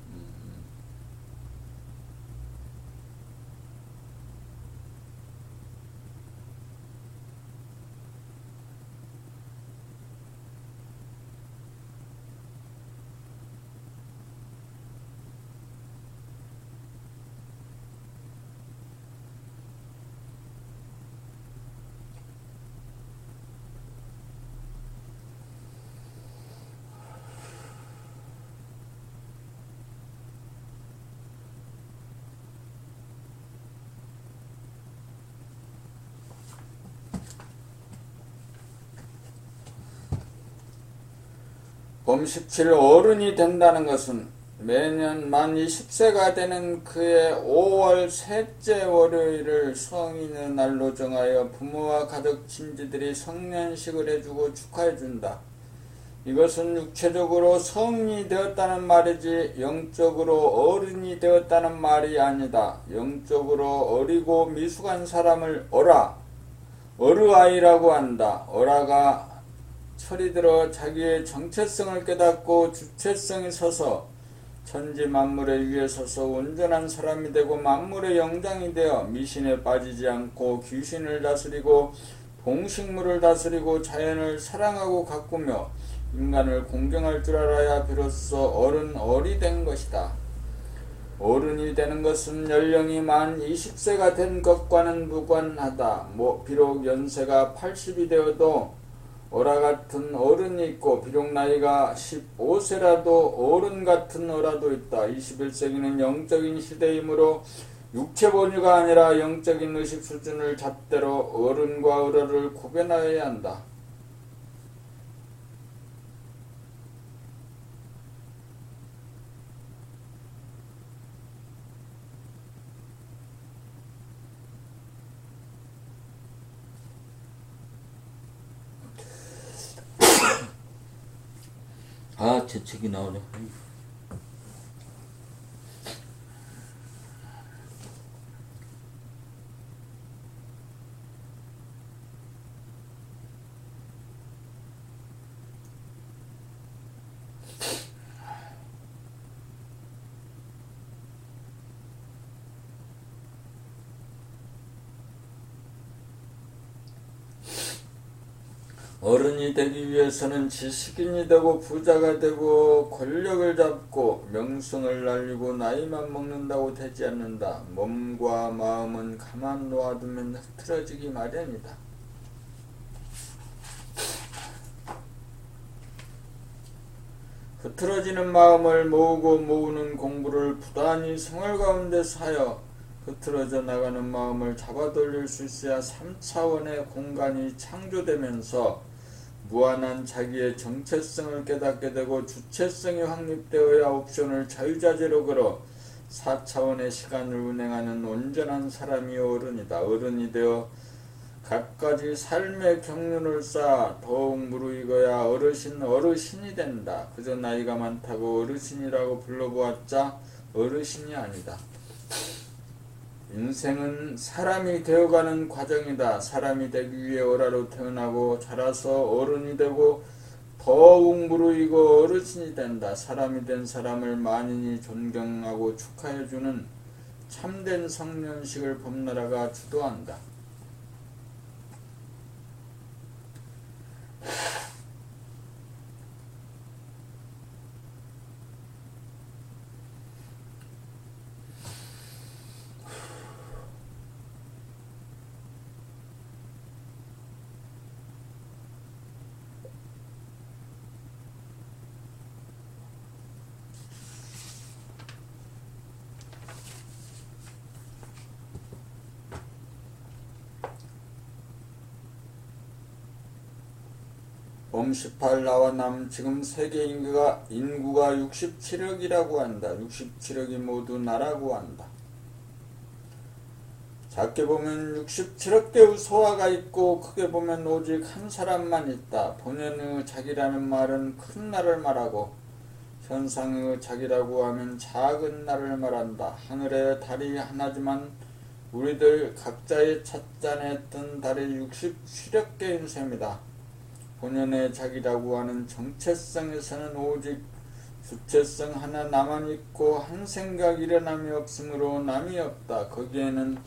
S1: 봄 17일 어른이 된다는 것은 매년 만 20세가 되는 그의 5월 셋째 월요일을 성인의 날로 정하여 부모와 가족 친지들이 성년식을 해주고 축하해준다. 이것은 육체적으로 성인이 되었다는 말이지 영적으로 어른이 되었다는 말이 아니다. 영적으로 어리고 미숙한 사람을 어르아이라고 한다. 철이 들어 자기의 정체성을 깨닫고 주체성이 서서 천지 만물의 위에 서서 온전한 사람이 되고 만물의 영장이 되어 미신에 빠지지 않고 귀신을 다스리고 동식물을 다스리고 자연을 사랑하고 가꾸며 인간을 공경할 줄 알아야 비로소 어른이 된 것이다. 어른이 되는 것은 연령이 만 20세가 된 것과는 무관하다. 비록 연세가 80이 되어도 어라 같은 어른이 있고 비록 나이가 15세라도 어른 같은 어라도 있다. 21세기는 영적인 시대이므로 육체 본유가 아니라 영적인 의식 수준을 잣대로 어른과 어라를 구별하여야 한다.
S2: 제 책이 나오네.
S1: 어른이 되기 위해서는 지식인이 되고 부자가 되고 권력을 잡고 명성을 날리고 나이만 먹는다고 되지 않는다. 몸과 마음은 가만 놓아두면 흐트러지기 마련이다. 흐트러지는 마음을 모으는 공부를 부단히 생활 가운데서 하여 흐트러져 나가는 마음을 잡아돌릴 수 있어야 3차원의 공간이 창조되면서 무한한 자기의 정체성을 깨닫게 되고 주체성이 확립되어야 옵션을 자유자재로 걸어 4차원의 시간을 운행하는 온전한 사람이 어른이다. 어른이 되어 갖가지 삶의 경륜을 쌓아 더욱 무르익어야 어르신이 된다. 그저 나이가 많다고 어르신이라고 불러보았자 어르신이 아니다. 인생은 사람이 되어가는 과정이다. 사람이 되기 위해 어라로 태어나고 자라서 어른이 되고 더욱 무르익어 어르신이 된다. 사람이 된 사람을 만인이 존경하고 축하해주는 참된 성년식을 범나라가 주도한다. 봄 18 나와 남 지금 세계 인구가 67억이라고 한다. 67억이 모두 나라고 한다. 작게 보면 67억 개의 소화가 있고 크게 보면 오직 한 사람만 있다. 본연의 자기라는 말은 큰 나를 말하고 현상의 자기라고 하면 작은 나를 말한다. 하늘에 달이 하나지만 우리들 각자의 찻잔에 뜬 달이 67억 개인 셈이다. 본연의 자기라고 하는 정체성에서는 오직 주체성 하나 나만 있고 한 생각 일어남이 없으므로 남이 없다. 거기에는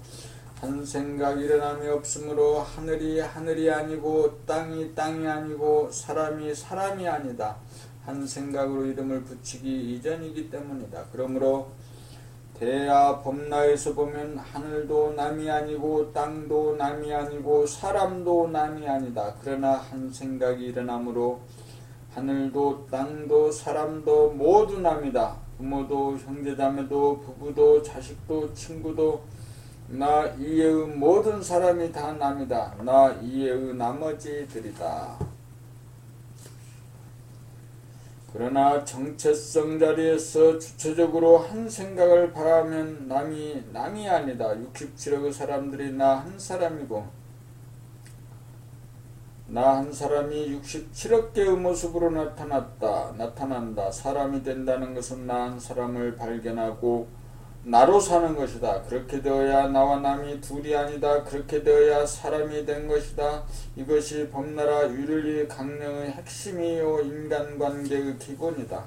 S1: 한 생각 일어남이 없으므로 하늘이 하늘이 아니고 땅이 땅이 아니고 사람이 사람이 아니다. 한 생각으로 이름을 붙이기 이전이기 때문이다. 그러므로 대하 범라에서 보면 하늘도 남이 아니고 땅도 남이 아니고 사람도 남이 아니다. 그러나 한 생각이 일어나므로 하늘도 땅도 사람도 모두 남이다. 부모도 형제자매도 부부도 자식도 친구도 나 이외의 모든 사람이 다 남이다. 나 이외의 나머지들이다. 그러나 정체성 자리에서 주체적으로 한 생각을 바라면 남이 아니다. 67억의 사람들이 나 한 사람이고 나 한 사람이 67억 개의 모습으로 나타난다. 사람이 된다는 것은 나 한 사람을 발견하고 나로 사는 것이다. 그렇게 되어야 나와 남이 둘이 아니다. 그렇게 되어야 사람이 된 것이다. 이것이 범나라 윤리 강령의 핵심이요 인간관계의 기본이다.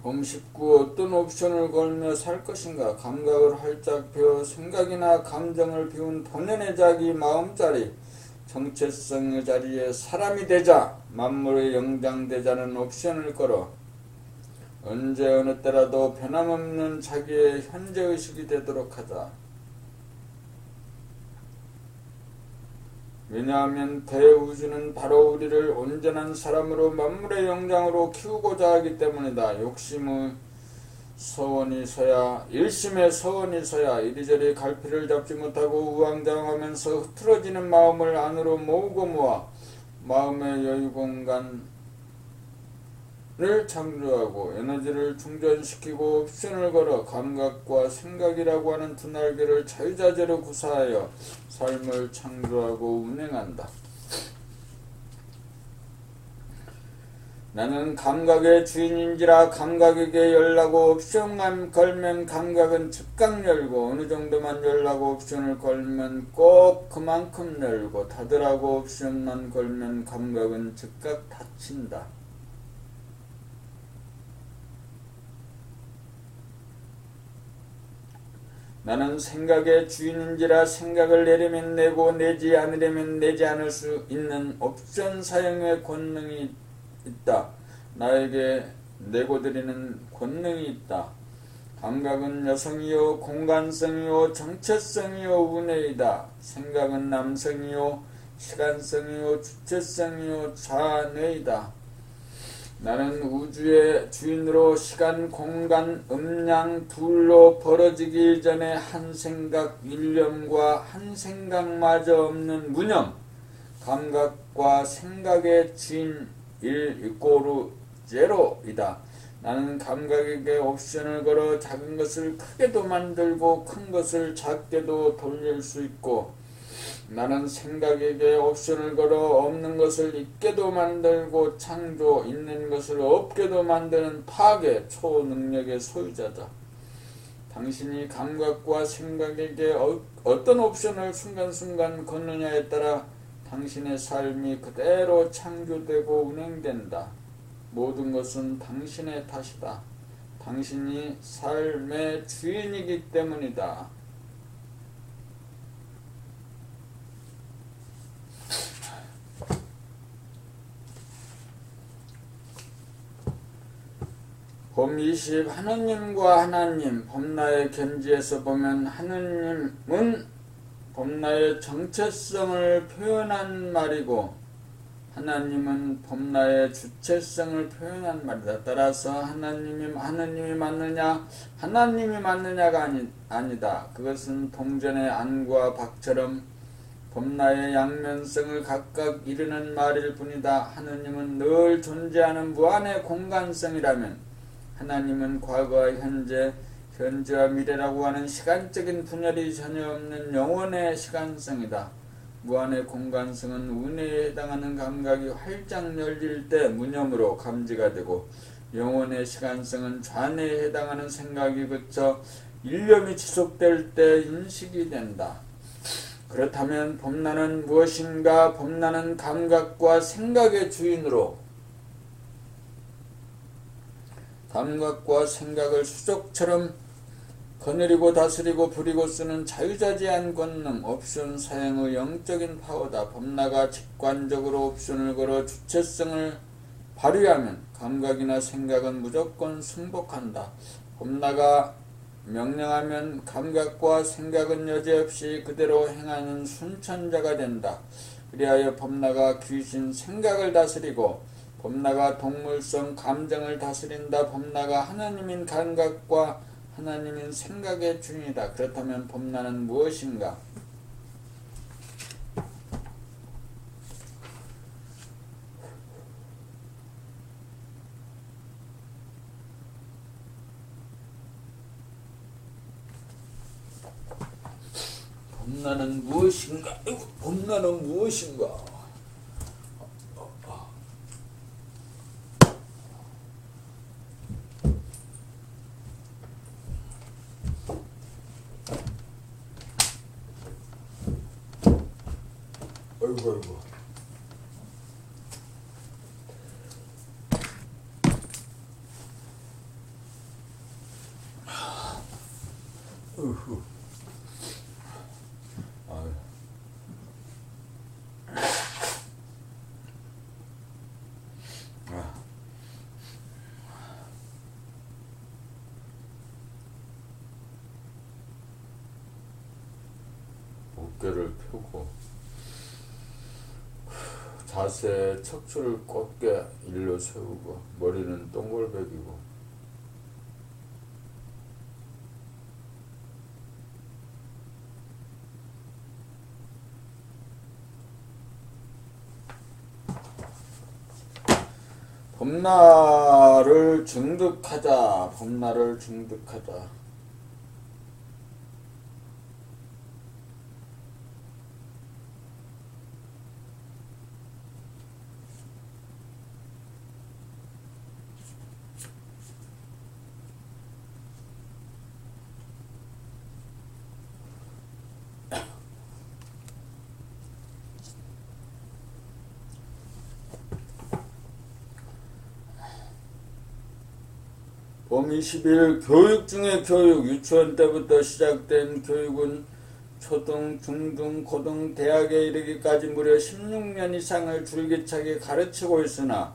S1: 봄 19. 어떤 옵션을 걸며 살 것인가? 감각을 활짝 펴 생각이나 감정을 비운 본연의 자기 마음자리, 정체성의 자리에 사람이 되자, 만물의 영장되자는 옵션을 걸어 언제 어느 때라도 변함없는 자기의 현재의식이 되도록 하자. 왜냐하면 대우주는 바로 우리를 온전한 사람으로 만물의 영장으로 키우고자 하기 때문이다. 욕심의 서원이 서야, 일심의 서원이 서야 이리저리 갈피를 잡지 못하고 우왕좌왕하면서 흐트러지는 마음을 안으로 모으고 모아 마음의 여유 공간을 창조하고 에너지를 충전시키고 옵션을 걸어 감각과 생각이라고 하는 두 날개를 자유자재로 구사하여 삶을 창조하고 운행한다. 나는 감각의 주인인지라 감각에게 열라고 옵션만 걸면 감각은 즉각 열고 어느 정도만 열라고 옵션을 걸면 꼭 그만큼 열고 닫으라고 옵션만 걸면 감각은 즉각 닫힌다. 나는 생각의 주인인지라 생각을 내려면 내고 내지 않으려면 내지 않을 수 있는 옵션 사용의 권능이 있다. 나에게 내고 드리는 권능이 있다. 감각은 여성이요 공간성이요 정체성이요 운해이다. 생각은 남성이요 시간성이요 주체성이요 자뇌이다. 나는 우주의 주인으로 시간, 공간, 음량 둘로 벌어지기 전에 한 생각, 일념과 한 생각마저 없는 무념, 감각과 생각의 주인 1 이꼬르 제로이다. 나는 감각에게 옵션을 걸어 작은 것을 크게도 만들고 큰 것을 작게도 돌릴 수 있고, 나는 생각에게 옵션을 걸어 없는 것을 있게도 만들고 창조, 있는 것을 없게도 만드는 파괴 초능력의 소유자다. 당신이 감각과 생각에게 어떤 옵션을 순간순간 걷느냐에 따라 당신의 삶이 그대로 창조되고 운행된다. 모든 것은 당신의 탓이다. 당신이 삶의 주인이기 때문이다. 봄 20. 하느님과 하나님. 봄나의 견지에서 보면 하느님은 봄나의 정체성을 표현한 말이고 하나님은 봄나의 주체성을 표현한 말이다. 따라서 하나님이 맞느냐? 하나님이 맞느냐가 아니다. 그것은 동전의 안과 박처럼 봄나의 양면성을 각각 이루는 말일 뿐이다. 하느님은 늘 존재하는 무한의 공간성이라면 하나님은 과거와 현재와 미래라고 하는 시간적인 분열이 전혀 없는 영원의 시간성이다. 무한의 공간성은 운해에 해당하는 감각이 활짝 열릴 때 무념으로 감지가 되고, 영원의 시간성은 좌뇌에 해당하는 생각이 그쳐 일념이 지속될 때 인식이 된다. 그렇다면 봄나는 무엇인가? 봄나는 감각과 생각의 주인으로 감각과 생각을 수족처럼 거느리고 다스리고 부리고 쓰는 자유자재한 권능, 옵션 사용의 영적인 파워다. 봄나가 직관적으로 옵션을 걸어 주체성을 발휘하면 감각이나 생각은 무조건 승복한다. 봄나가 명령하면 감각과 생각은 여지없이 그대로 행하는 순천자가 된다. 그리하여 봄나가 귀신 생각을 다스리고 봄나가 동물성 감정을 다스린다. 봄나가 하나님인 감각과 하나님인 생각의 주인이다. 그렇다면 봄나는 무엇인가? 봄나는 무엇인가? 봄나는 무엇인가? 아이고. 으흐. 아유. 아. 어깨를 펴고 자세 척추를 곧게 일로 세우고 머리는 동글백이고 봄날을 중득하자. 봄날을 중득하자. 봄 20일 교육 중에 교육, 유치원 때부터 시작된 교육은 초등, 중등, 고등, 대학에 이르기까지 무려 16년 이상을 줄기차게 가르치고 있으나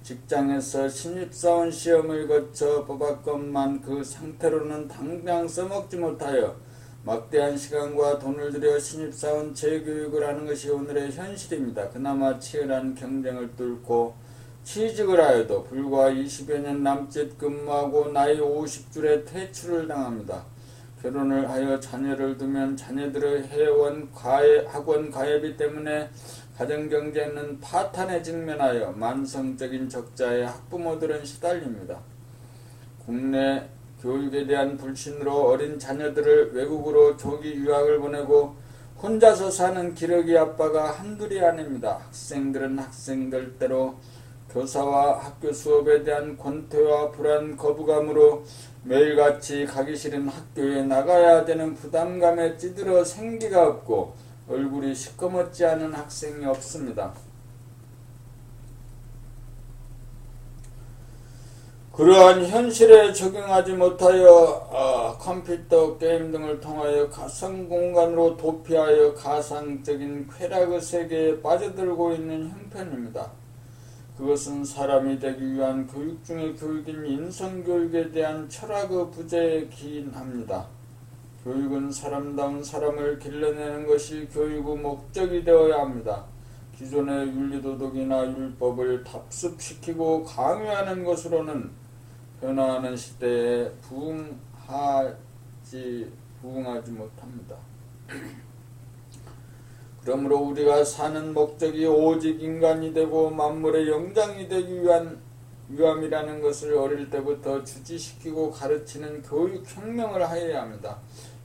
S1: 직장에서 신입사원 시험을 거쳐 뽑았건만 그 상태로는 당장 써먹지 못하여 막대한 시간과 돈을 들여 신입사원 재교육을 하는 것이 오늘의 현실입니다. 그나마 치열한 경쟁을 뚫고 취직을 하여도 불과 20여 년 남짓 근무하고 나이 50줄에 퇴출을 당합니다. 결혼을 하여 자녀를 두면 자녀들의 학원 가입비 때문에 가정경제는 파탄에 직면하여 만성적인 적자에 학부모들은 시달립니다. 국내 교육에 대한 불신으로 어린 자녀들을 외국으로 조기 유학을 보내고 혼자서 사는 기러기 아빠가 한둘이 아닙니다. 학생들은 학생들대로 교사와 학교 수업에 대한 권태와 불안, 거부감으로 매일같이 가기 싫은 학교에 나가야 되는 부담감에 찌들어 생기가 없고 얼굴이 시꺼멓지 않은 학생이 없습니다. 그러한 현실에 적응하지 못하여 컴퓨터 게임 등을 통하여 가상공간으로 도피하여 가상적인 쾌락의 세계에 빠져들고 있는 형편입니다. 그것은 사람이 되기 위한 교육 중의 교육인 인성교육에 대한 철학의 부재에 기인합니다. 교육은 사람다운 사람을 길러내는 것이 교육의 목적이 되어야 합니다. 기존의 윤리도덕이나 율법을 답습시키고 강요하는 것으로는 변화하는 시대에 부응하지 못합니다. 그러므로 우리가 사는 목적이 오직 인간이 되고 만물의 영장이 되기 위함이라는 것을 어릴 때부터 주지시키고 가르치는 교육혁명을 하여야 합니다.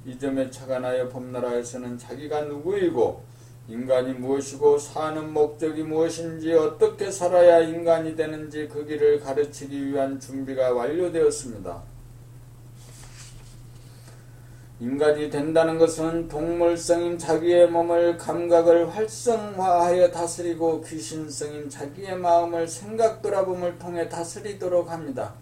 S1: 이 점에 착안하여 봄나라에서는 자기가 누구이고 인간이 무엇이고 사는 목적이 무엇인지 어떻게 살아야 인간이 되는지 그 길을 가르치기 위한 준비가 완료되었습니다. 인간이 된다는 것은 동물성인 자기의 몸을 감각을 활성화하여 다스리고 귀신성인 자기의 마음을 생각 돌아봄을 통해 다스리도록 합니다.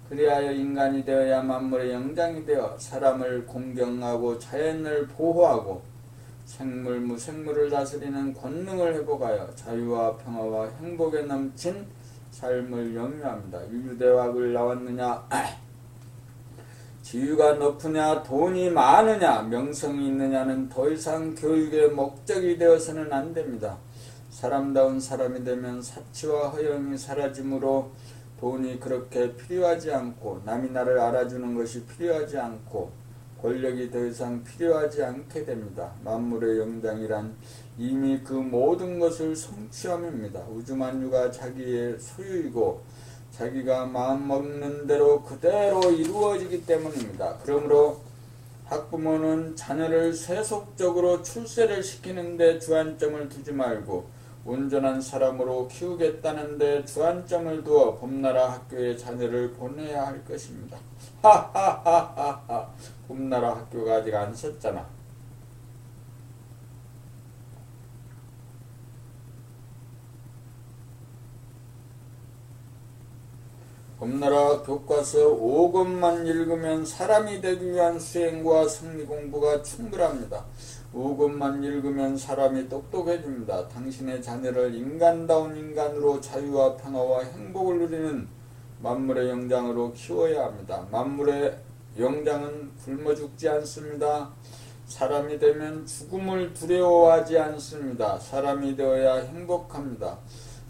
S1: 그리하여 인간이 되어야 만물의 영장이 되어 사람을 공경하고 자연을 보호하고 생물 무생물을 다스리는 권능을 회복하여 자유와 평화와 행복에 넘친 삶을 영위합니다. 유유대학을 나왔느냐 지위가 높으냐 돈이 많으냐 명성이 있느냐는 더 이상 교육의 목적이 되어서는 안 됩니다. 사람다운 사람이 되면 사치와 허영이 사라지므로 돈이 그렇게 필요하지 않고 남이 나를 알아주는 것이 필요하지 않고 권력이 더 이상 필요하지 않게 됩니다. 만물의 영장이란 이미 그 모든 것을 성취함입니다. 우주만유가 자기의 소유이고 자기가 마음먹는 대로 그대로 이루어지기 때문입니다. 그러므로 학부모는 자녀를 세속적으로 출세를 시키는데 주안점을 두지 말고 온전한 사람으로 키우겠다는데 주안점을 두어 봄나라 학교에 자녀를 보내야 할 것입니다. 하하하하하. 봄나라 학교가 아직 안 섰잖아. 봄나라 교과서 5권만 읽으면 사람이 되기 위한 수행과 승리 공부가 충분합니다. 5권만 읽으면 사람이 똑똑해집니다. 당신의 자녀를 인간다운 인간으로 자유와 평화와 행복을 누리는 만물의 영장으로 키워야 합니다. 만물의 영장은 굶어 죽지 않습니다. 사람이 되면 죽음을 두려워하지 않습니다. 사람이 되어야 행복합니다.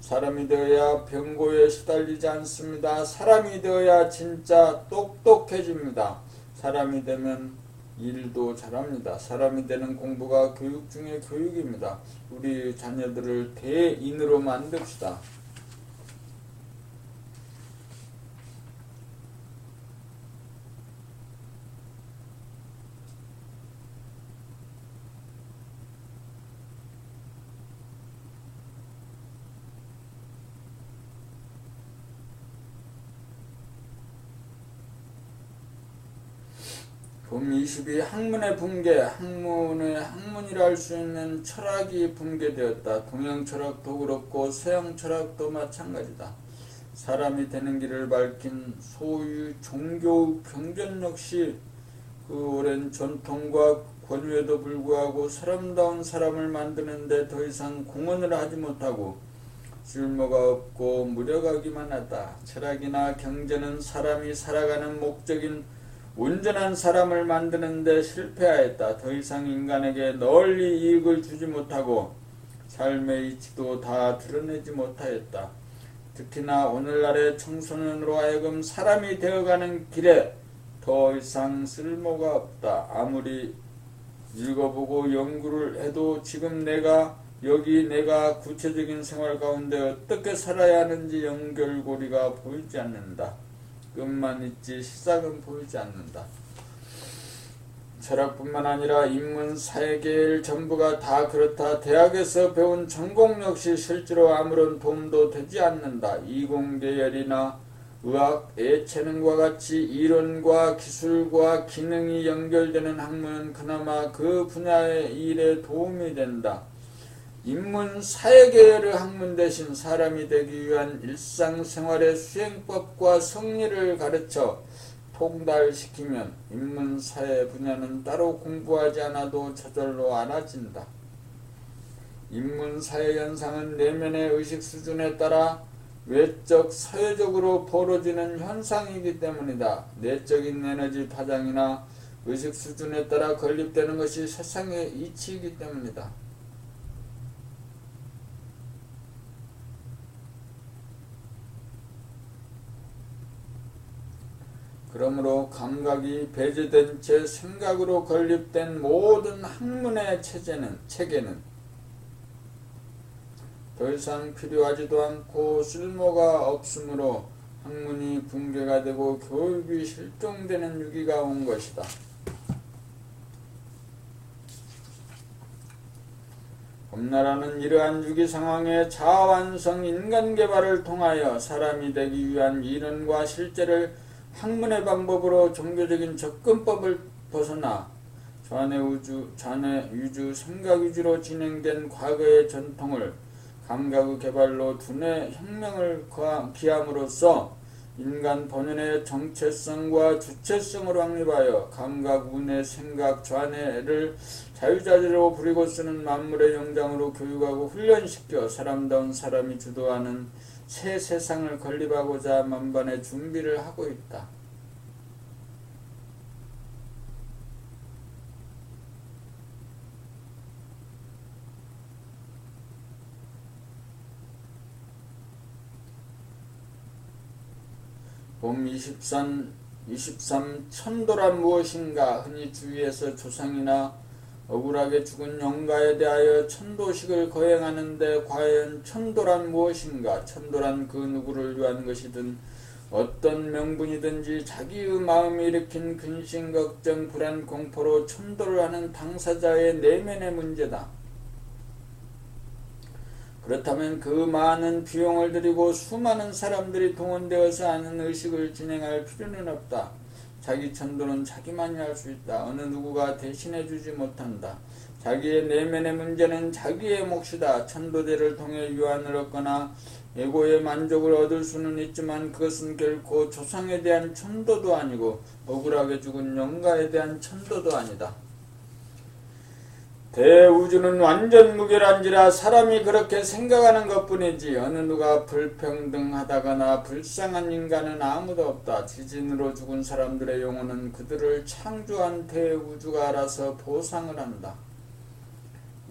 S1: 사람이 되어야 병고에 시달리지 않습니다. 사람이 되어야 진짜 똑똑해집니다. 사람이 되면 일도 잘합니다. 사람이 되는 공부가 교육 중의 교육입니다. 우리 자녀들을 대인으로 만듭시다. 봄 22 학문의 붕괴, 학문이라 할 수 있는 철학이 붕괴되었다. 동양 철학도 그렇고 서양 철학도 마찬가지다. 사람이 되는 길을 밝힌 소유 종교 경전 역시 그 오랜 전통과 권위에도 불구하고 사람다운 사람을 만드는데 더 이상 공헌을 하지 못하고 쓸모가 없고 무력하기만 하다. 철학이나 경제는 사람이 살아가는 목적인 온전한 사람을 만드는 데 실패하였다. 더 이상 인간에게 널리 이익을 주지 못하고 삶의 이치도 다 드러내지 못하였다. 특히나 오늘날의 청소년으로 하여금 사람이 되어가는 길에 더 이상 쓸모가 없다. 아무리 읽어보고 연구를 해도 지금 내가 구체적인 생활 가운데 어떻게 살아야 하는지 연결고리가 보이지 않는다. 끝만 있지 시작은 보이지 않는다. 철학뿐만 아니라 인문, 사회계열 전부가 다 그렇다. 대학에서 배운 전공 역시 실제로 아무런 도움도 되지 않는다. 이공계열이나 의학, 예체능과 같이 이론과 기술과 기능이 연결되는 학문은 그나마 그 분야의 일에 도움이 된다. 인문, 사회계열의 학문 대신 사람이 되기 위한 일상생활의 수행법과 성리를 가르쳐 통달시키면 인문, 사회 분야는 따로 공부하지 않아도 저절로 알아진다. 인문, 사회 현상은 내면의 의식 수준에 따라 외적, 사회적으로 벌어지는 현상이기 때문이다. 내적인 에너지 파장이나 의식 수준에 따라 건립되는 것이 세상의 이치이기 때문이다. 그러므로 감각이 배제된 채 생각으로 건립된 모든 학문의 체계는 더 이상 필요하지도 않고 쓸모가 없으므로 학문이 붕괴가 되고 교육이 실종되는 위기가 온 것이다. 봄나라는 이러한 위기 상황에 자아완성 인간개발을 통하여 사람이 되기 위한 이론과 실제를 학문의 방법으로 종교적인 접근법을 벗어나 좌뇌-유주 생각-위주로 진행된 과거의 전통을 감각의 개발로 두뇌 혁명을 기함으로써 인간 본연의 정체성과 주체성을 확립하여 감각, 우뇌, 생각, 좌뇌를 자유자재로 부리고 쓰는 만물의 영장으로 교육하고 훈련시켜 사람다운 사람이 주도하는 새 세상을 건립하고자 만반의 준비를 하고 있다. 봄 23 천도란 무엇인가? 흔히 주위에서 조상이나 억울하게 죽은 영가에 대하여 천도식을 거행하는데 과연 천도란 무엇인가? 천도란 그 누구를 위한 것이든 어떤 명분이든지 자기의 마음이 일으킨 근심, 걱정, 불안, 공포로 천도를 하는 당사자의 내면의 문제다. 그렇다면 그 많은 비용을 들이고 수많은 사람들이 동원되어서 하는 의식을 진행할 필요는 없다. 자기 천도는 자기만이 할 수 있다. 어느 누구가 대신해 주지 못한다. 자기의 내면의 문제는 자기의 몫이다. 천도제를 통해 유한을 얻거나 에고의 만족을 얻을 수는 있지만 그것은 결코 조상에 대한 천도도 아니고 억울하게 죽은 영가에 대한 천도도 아니다. 대우주는 완전 무결한지라 사람이 그렇게 생각하는 것뿐이지 어느 누가 불평등하다거나 불쌍한 인간은 아무도 없다. 지진으로 죽은 사람들의 영혼은 그들을 창조한 대우주가 알아서 보상을 한다.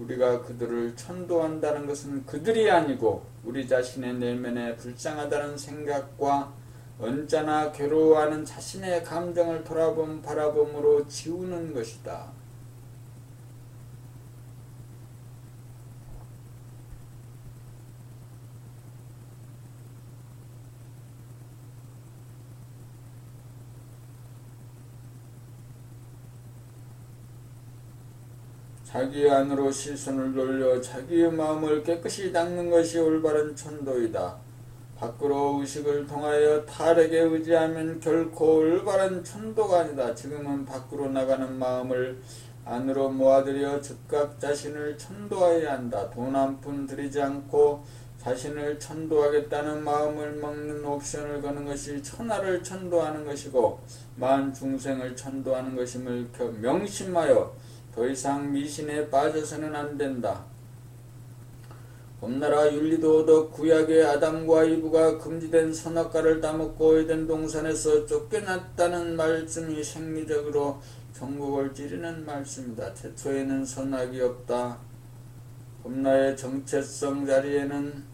S1: 우리가 그들을 천도한다는 것은 그들이 아니고 우리 자신의 내면에 불쌍하다는 생각과 언짢아 괴로워하는 자신의 감정을 바라봄으로 지우는 것이다. 자기 안으로 시선을 돌려 자기의 마음을 깨끗이 닦는 것이 올바른 천도이다. 밖으로 의식을 통하여 타락에 의지하면 결코 올바른 천도가 아니다. 지금은 밖으로 나가는 마음을 안으로 모아들여 즉각 자신을 천도해야 한다. 돈 한 푼 들이지 않고 자신을 천도하겠다는 마음을 먹는 옵션을 거는 것이 천하를 천도하는 것이고 만 중생을 천도하는 것임을 명심하여 더 이상 미신에 빠져서는 안 된다. 봄나라 윤리도덕 구약의 아담과 이브가 금지된 선악과를 따먹고 에덴 동산에서 쫓겨났다는 말씀이 생리적으로 전국을 찌르는 말씀이다. 태초에는 선악이 없다. 봄나의 정체성 자리에는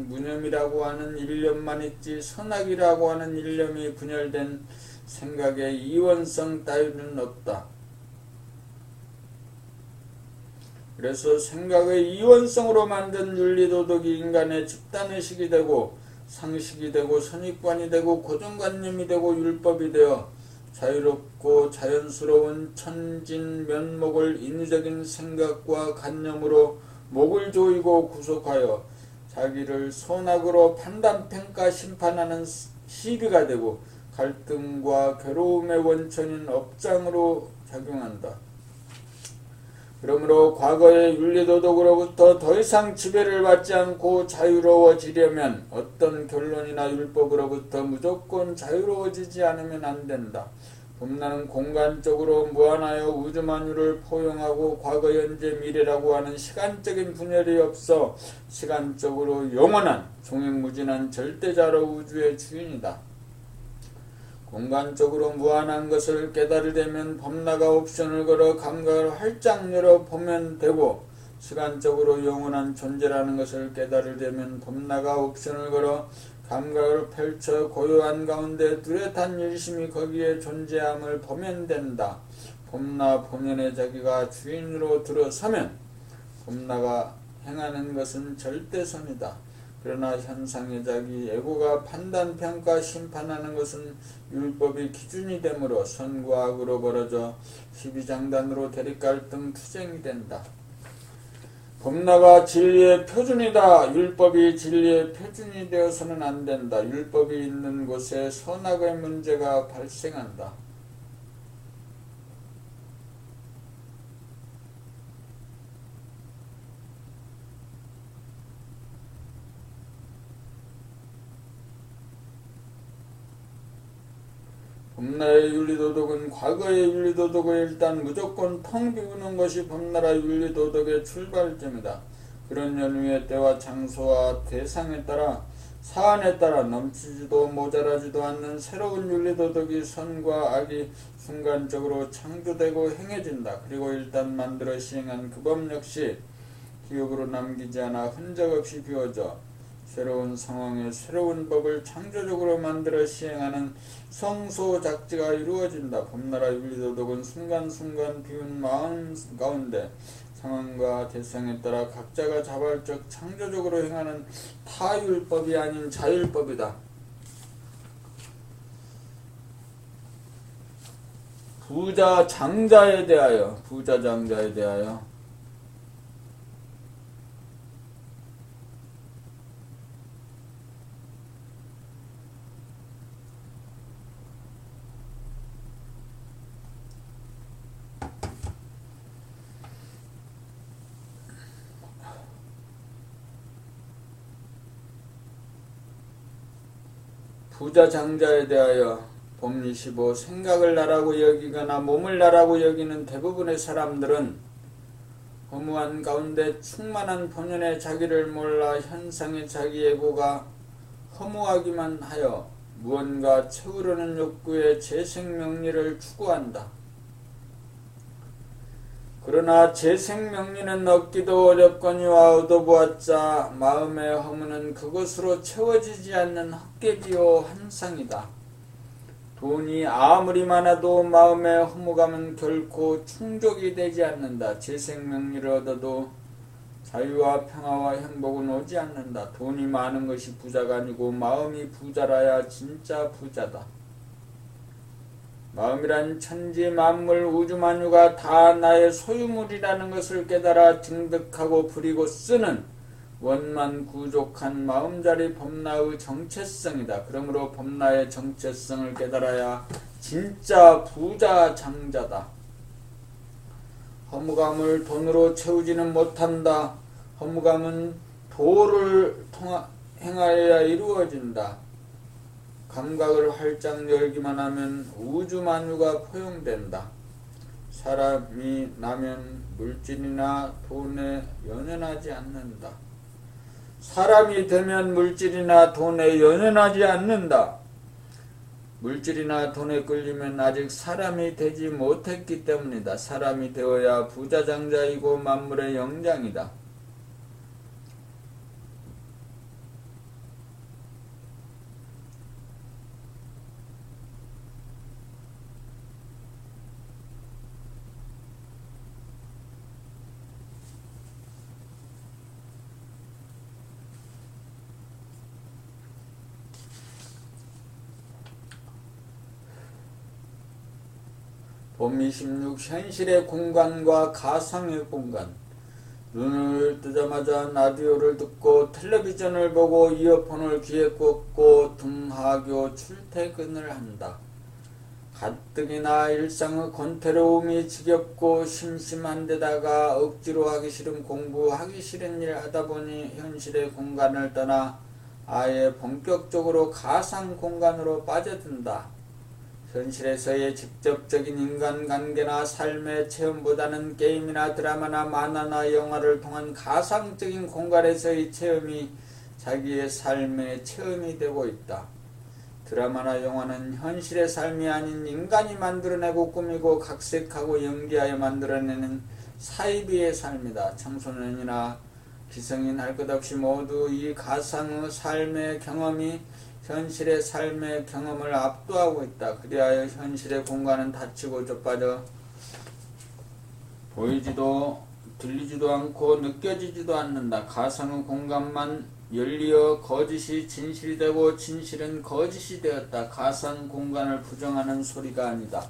S1: 무념이라고 하는 일념만 있지 선악이라고 하는 일념이 분열된 생각의 이원성 따위는 없다. 그래서 생각의 이원성으로 만든 윤리도덕이 인간의 집단의식이 되고 상식이 되고 선입관이 되고 고정관념이 되고 율법이 되어 자유롭고 자연스러운 천진면목을 인위적인 생각과 관념으로 목을 조이고 구속하여 자기를 선악으로 판단, 평가, 심판하는 시비가 되고 갈등과 괴로움의 원천인 업장으로 작용한다. 그러므로 과거의 윤리도덕으로부터 더 이상 지배를 받지 않고 자유로워지려면 어떤 결론이나 율법으로부터 무조건 자유로워지지 않으면 안 된다. 봄나는 공간적으로 무한하여 우주만유를 포용하고 과거, 현재, 미래라고 하는 시간적인 분열이 없어 시간적으로 영원한 종횡무진한 절대자로 우주의 주인이다. 공간적으로 무한한 것을 깨달으려면 봄나가 옵션을 걸어 감각을 활짝 열어 보면 되고 시간적으로 영원한 존재라는 것을 깨달으려면 봄나가 옵션을 걸어 감각을 펼쳐 고요한 가운데 뚜렷한 일심이 거기에 존재함을 보면 된다. 봄나 본연의 자기가 주인으로 들어서면 봄나가 행하는 것은 절대선이다. 그러나 현상의 자기 에고가 판단, 평가, 심판하는 것은 율법이 기준이 되므로 선과 악으로 벌어져 시비장단으로 대립갈등 투쟁이 된다. 봄나가 진리의 표준이다. 율법이 진리의 표준이 되어서는 안 된다. 율법이 있는 곳에 선악의 문제가 발생한다. 봄나라의 윤리도덕은 과거의 윤리도덕을 일단 무조건 텅 비우는 것이 봄나라 윤리도덕의 출발점이다. 그런 연후의 때와 장소와 대상에 따라 사안에 따라 넘치지도 모자라지도 않는 새로운 윤리도덕이 선과 악이 순간적으로 창조되고 행해진다. 그리고 일단 만들어 시행한 그 법 역시 기억으로 남기지 않아 흔적 없이 비워져 새로운 상황에 새로운 법을 창조적으로 만들어 시행하는 성소작지가 이루어진다. 봄나라 윤리도덕은 순간순간 비운 마음 가운데 상황과 대상에 따라 각자가 자발적 창조적으로 행하는 타율법이 아닌 자율법이다. 부자장자에 대하여 부자 장자에 대하여 법리 15. 생각을 나라고 여기거나 몸을 나라고 여기는 대부분의 사람들은 허무한 가운데 충만한 본연의 자기를 몰라 현상의 자기 에고가 허무하기만 하여 무언가 채우려는 욕구의 재생명리를 추구한다. 그러나 재생명리는 얻기도 어렵거니와 얻어보았자 마음의 허무는 그것으로 채워지지 않는 헛개비요 한상이다. 돈이 아무리 많아도 마음의 허무감은 결코 충족이 되지 않는다. 재생명리를 얻어도 자유와 평화와 행복은 오지 않는다. 돈이 많은 것이 부자가 아니고 마음이 부자라야 진짜 부자다. 마음이란 천지 만물 우주만유가 다 나의 소유물이라는 것을 깨달아 증득하고 부리고 쓰는 원만구족한 마음자리 법나의 정체성이다. 그러므로 법나의 정체성을 깨달아야 진짜 부자 장자다. 허무감을 돈으로 채우지는 못한다. 허무감은 도를 행하여야 이루어진다. 감각을 활짝 열기만 하면 우주만유가 포용된다. 사람이 나면 물질이나 돈에 연연하지 않는다. 사람이 되면 물질이나 돈에 연연하지 않는다. 물질이나 돈에 끌리면 아직 사람이 되지 못했기 때문이다. 사람이 되어야 부자장자이고 만물의 영장이다. 법리 16. 현실의 공간과 가상의 공간. 눈을 뜨자마자 라디오를 듣고 텔레비전을 보고 이어폰을 귀에 꽂고 등하교 출퇴근을 한다. 가뜩이나 일상의 권태로움이 지겹고 심심한 데다가 억지로 하기 싫은 공부, 하기 싫은 일 하다 보니 현실의 공간을 떠나 아예 본격적으로 가상 공간으로 빠져든다. 현실에서의 직접적인 인간관계나 삶의 체험보다는 게임이나 드라마나 만화나 영화를 통한 가상적인 공간에서의 체험이 자기의 삶의 체험이 되고 있다. 드라마나 영화는 현실의 삶이 아닌 인간이 만들어내고 꾸미고 각색하고 연기하여 만들어내는 사이비의 삶이다. 청소년이나 기성인 할 것 없이 모두 이 가상의 삶의 경험이 현실의 삶의 경험을 압도하고 있다. 그리하여 현실의 공간은 닫히고 좁아져 보이지도 들리지도 않고 느껴지지도 않는다. 가상의 공간만 열리어 거짓이 진실이 되고 진실은 거짓이 되었다. 가상 공간을 부정하는 소리가 아니다.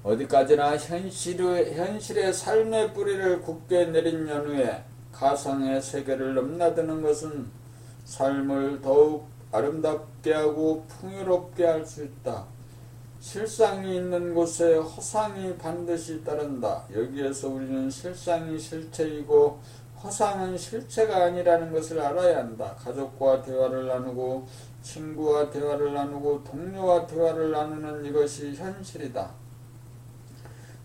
S1: 어디까지나 현실의 삶의 뿌리를 굳게 내린 연후에 가상의 세계를 넘나드는 것은 삶을 더욱 아름답게 하고 풍요롭게 할 수 있다. 실상이 있는 곳에 허상이 반드시 따른다. 여기에서 우리는 실상이 실체이고 허상은 실체가 아니라는 것을 알아야 한다. 가족과 대화를 나누고 친구와 대화를 나누고 동료와 대화를 나누는 이것이 현실이다.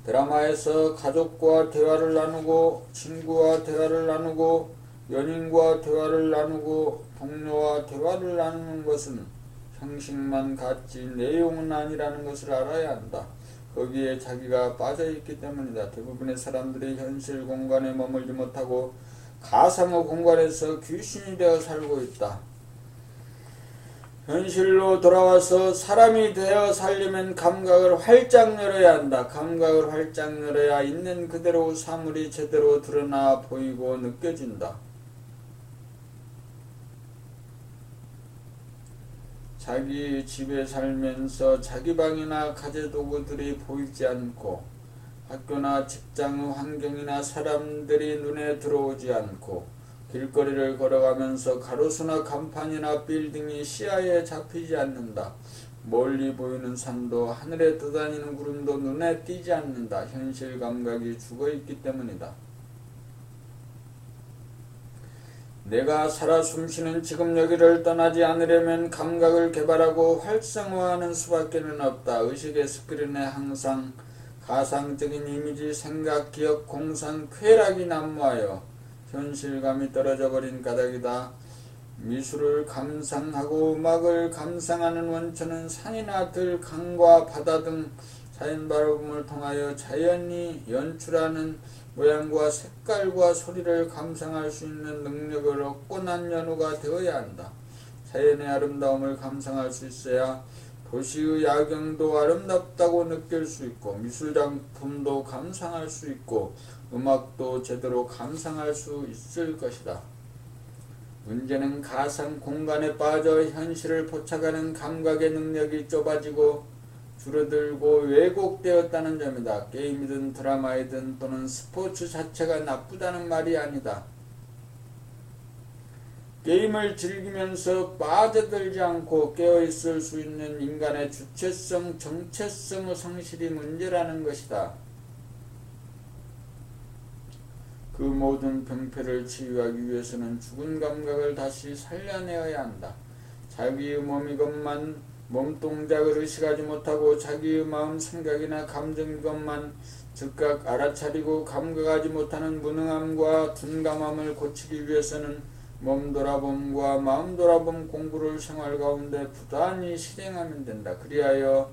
S1: 드라마에서 가족과 대화를 나누고 친구와 대화를 나누고 연인과 대화를 나누고 동료와 대화를 나누는 것은 형식만 같지 내용은 아니라는 것을 알아야 한다. 거기에 자기가 빠져있기 때문이다. 대부분의 사람들이 현실 공간에 머물지 못하고 가상의 공간에서 귀신이 되어 살고 있다. 현실로 돌아와서 사람이 되어 살려면 감각을 활짝 열어야 한다. 감각을 활짝 열어야 있는 그대로 사물이 제대로 드러나 보이고 느껴진다. 자기 집에 살면서 자기 방이나 가재도구들이 보이지 않고 학교나 직장의 환경이나 사람들이 눈에 들어오지 않고 길거리를 걸어가면서 가로수나 간판이나 빌딩이 시야에 잡히지 않는다. 멀리 보이는 산도 하늘에 떠다니는 구름도 눈에 띄지 않는다. 현실 감각이 죽어있기 때문이다. 내가 살아 숨쉬는 지금 여기를 떠나지 않으려면 감각을 개발하고 활성화하는 수밖에는 없다. 의식의 스크린에 항상 가상적인 이미지, 생각, 기억, 공상, 쾌락이 난무하여 현실감이 떨어져 버린 까닭이다. 미술을 감상하고 음악을 감상하는 원천은 산이나 들, 강과 바다 등 자연 발음을 통하여 자연이 연출하는 모양과 색깔과 소리를 감상할 수 있는 능력을 얻고 난 연후가 되어야 한다. 자연의 아름다움을 감상할 수 있어야 도시의 야경도 아름답다고 느낄 수 있고 미술작품도 감상할 수 있고 음악도 제대로 감상할 수 있을 것이다. 문제는 가상 공간에 빠져 현실을 포착하는 감각의 능력이 좁아지고 줄어들고 왜곡되었다는 점이다. 게임이든 드라마이든 또는 스포츠 자체가 나쁘다는 말이 아니다. 게임을 즐기면서 빠져들지 않고 깨어있을 수 있는 인간의 주체성, 정체성의 상실이 문제라는 것이다. 그 모든 병폐를 치유하기 위해서는 죽은 감각을 다시 살려내어야 한다. 자기의 몸이것만 몸동작을 의식하지 못하고 자기의 마음 생각이나 감정이것만 즉각 알아차리고 감각하지 못하는 무능함과 둔감함을 고치기 위해서는 몸 돌아봄과 마음 돌아봄 공부를 생활 가운데 부단히 실행하면 된다. 그리하여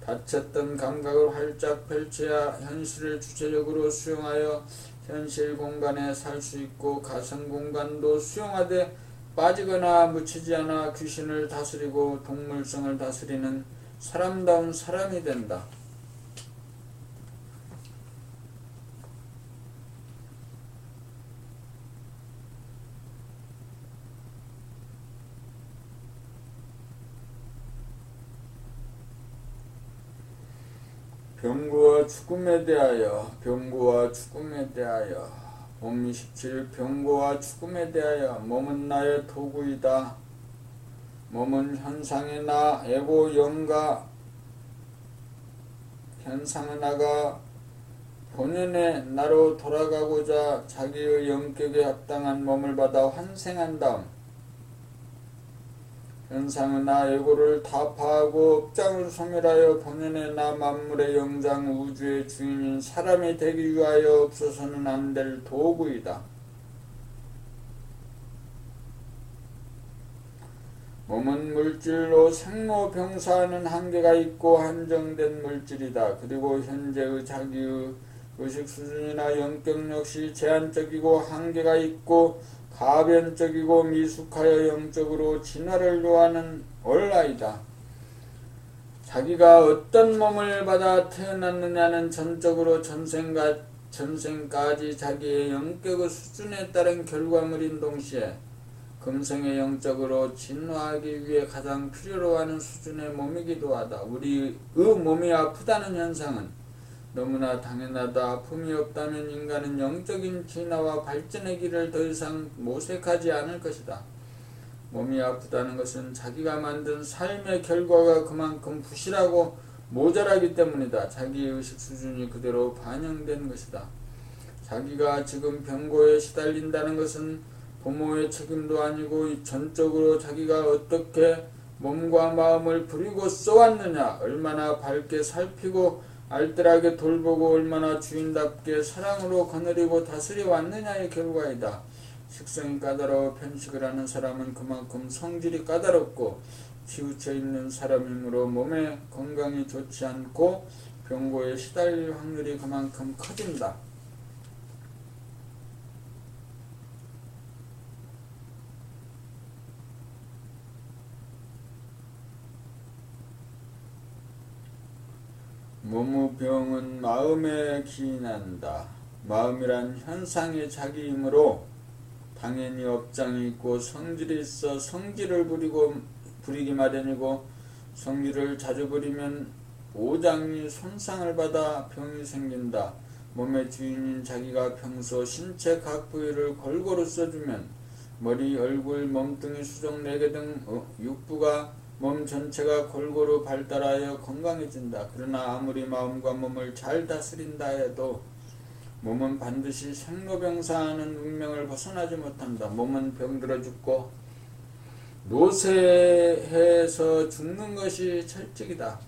S1: 닫혔던 감각을 활짝 펼쳐야 현실을 주체적으로 수용하여 현실 공간에 살 수 있고 가상 공간도 수용하되 빠지거나 묻히지 않아 귀신을 다스리고 동물성을 다스리는 사람다운 사람이 된다. 병고와 죽음에 대하여 봄 27일 병고와 죽음에 대하여 몸은 나의 도구이다. 몸은 현상의 나, 에고 영가 현상의 나가 본연의 나로 돌아가고자 자기의 영격에 합당한 몸을 받아 환생한 다음 현상의 나 에고를 타파하고 업장을 소멸하여 본연의 나 만물의 영장 우주의 주인인 사람이 되기 위하여 없어서는 안 될 도구이다. 몸은 물질로 생로병사하는 한계가 있고 한정된 물질이다. 그리고 현재의 자기의 의식 수준이나 영격 역시 제한적이고 한계가 있고 가변적이고 미숙하여 영적으로 진화를 요하는 얼라이다. 자기가 어떤 몸을 받아 태어났느냐는 전적으로 전생까지 자기의 영격의 수준에 따른 결과물인 동시에 금생의 영적으로 진화하기 위해 가장 필요로 하는 수준의 몸이기도 하다. 우리의 몸이 아프다는 현상은 너무나 당연하다. 아픔이 없다면 인간은 영적인 진화와 발전의 길을 더 이상 모색하지 않을 것이다. 몸이 아프다는 것은 자기가 만든 삶의 결과가 그만큼 부실하고 모자라기 때문이다. 자기의 의식 수준이 그대로 반영된 것이다. 자기가 지금 병고에 시달린다는 것은 부모의 책임도 아니고 전적으로 자기가 어떻게 몸과 마음을 부리고 써왔느냐, 얼마나 밝게 살피고 알뜰하게 돌보고 얼마나 주인답게 사랑으로 거느리고 다스려 왔느냐의 결과이다. 식성이 까다로워 편식을 하는 사람은 그만큼 성질이 까다롭고 치우쳐 있는 사람이므로 몸의 건강이 좋지 않고 병고에 시달릴 확률이 그만큼 커진다. 몸의 병은 마음에 기인한다. 마음이란 현상의 자기이므로 당연히 업장이 있고 성질이 있어 성질을 부리기 마련이고 성질을 자주 부리면 오장이 손상을 받아 병이 생긴다. 몸의 주인인 자기가 평소 신체 각 부위를 골고루 써주면 머리, 얼굴, 몸뚱이, 수족, 내개 등 육부가 몸 전체가 골고루 발달하여 건강해진다. 그러나 아무리 마음과 몸을 잘 다스린다 해도 몸은 반드시 생로병사하는 운명을 벗어나지 못한다. 몸은 병들어 죽고 노쇠해서 죽는 것이 철칙이다.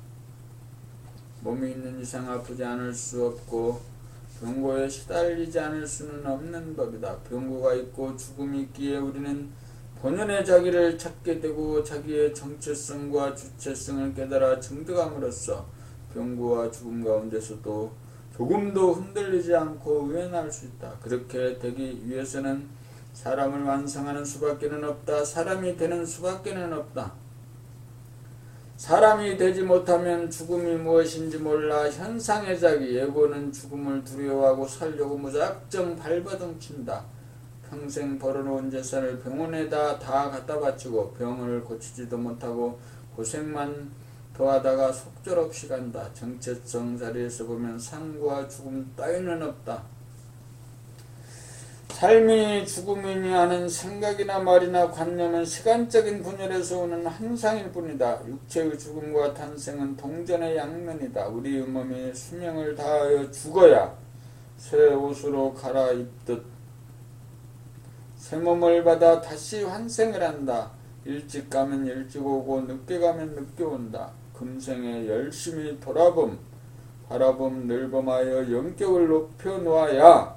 S1: 몸이 있는 이상 아프지 않을 수 없고 병고에 시달리지 않을 수는 없는 법이다. 병고가 있고 죽음이 있기에 우리는 본연의 자기를 찾게 되고 자기의 정체성과 주체성을 깨달아 증득함으로써 병고와 죽음 가운데서도 조금도 흔들리지 않고 유연할 수 있다. 그렇게 되기 위해서는 사람을 완성하는 수밖에는 없다. 사람이 되는 수밖에는 없다. 사람이 되지 못하면 죽음이 무엇인지 몰라 현상의 자기 예고는 죽음을 두려워하고 살려고 무작정 발버둥친다. 평생 벌어놓은 재산을 병원에다 다 갖다 바치고 병을 고치지도 못하고 고생만 더하다가 속절없이 간다. 정체성 자리에서 보면 삶과 죽음 따위는 없다. 삶이 죽음이니 하는 생각이나 말이나 관념은 시간적인 분열에서 오는 환상일 뿐이다. 육체의 죽음과 탄생은 동전의 양면이다. 우리의 몸이 수명을 다하여 죽어야 새 옷으로 갈아입듯 새 몸을 받아 다시 환생을 한다. 일찍 가면 일찍 오고 늦게 가면 늦게 온다. 금생에 열심히 바라봄 늘범하여 영격을 높여 놓아야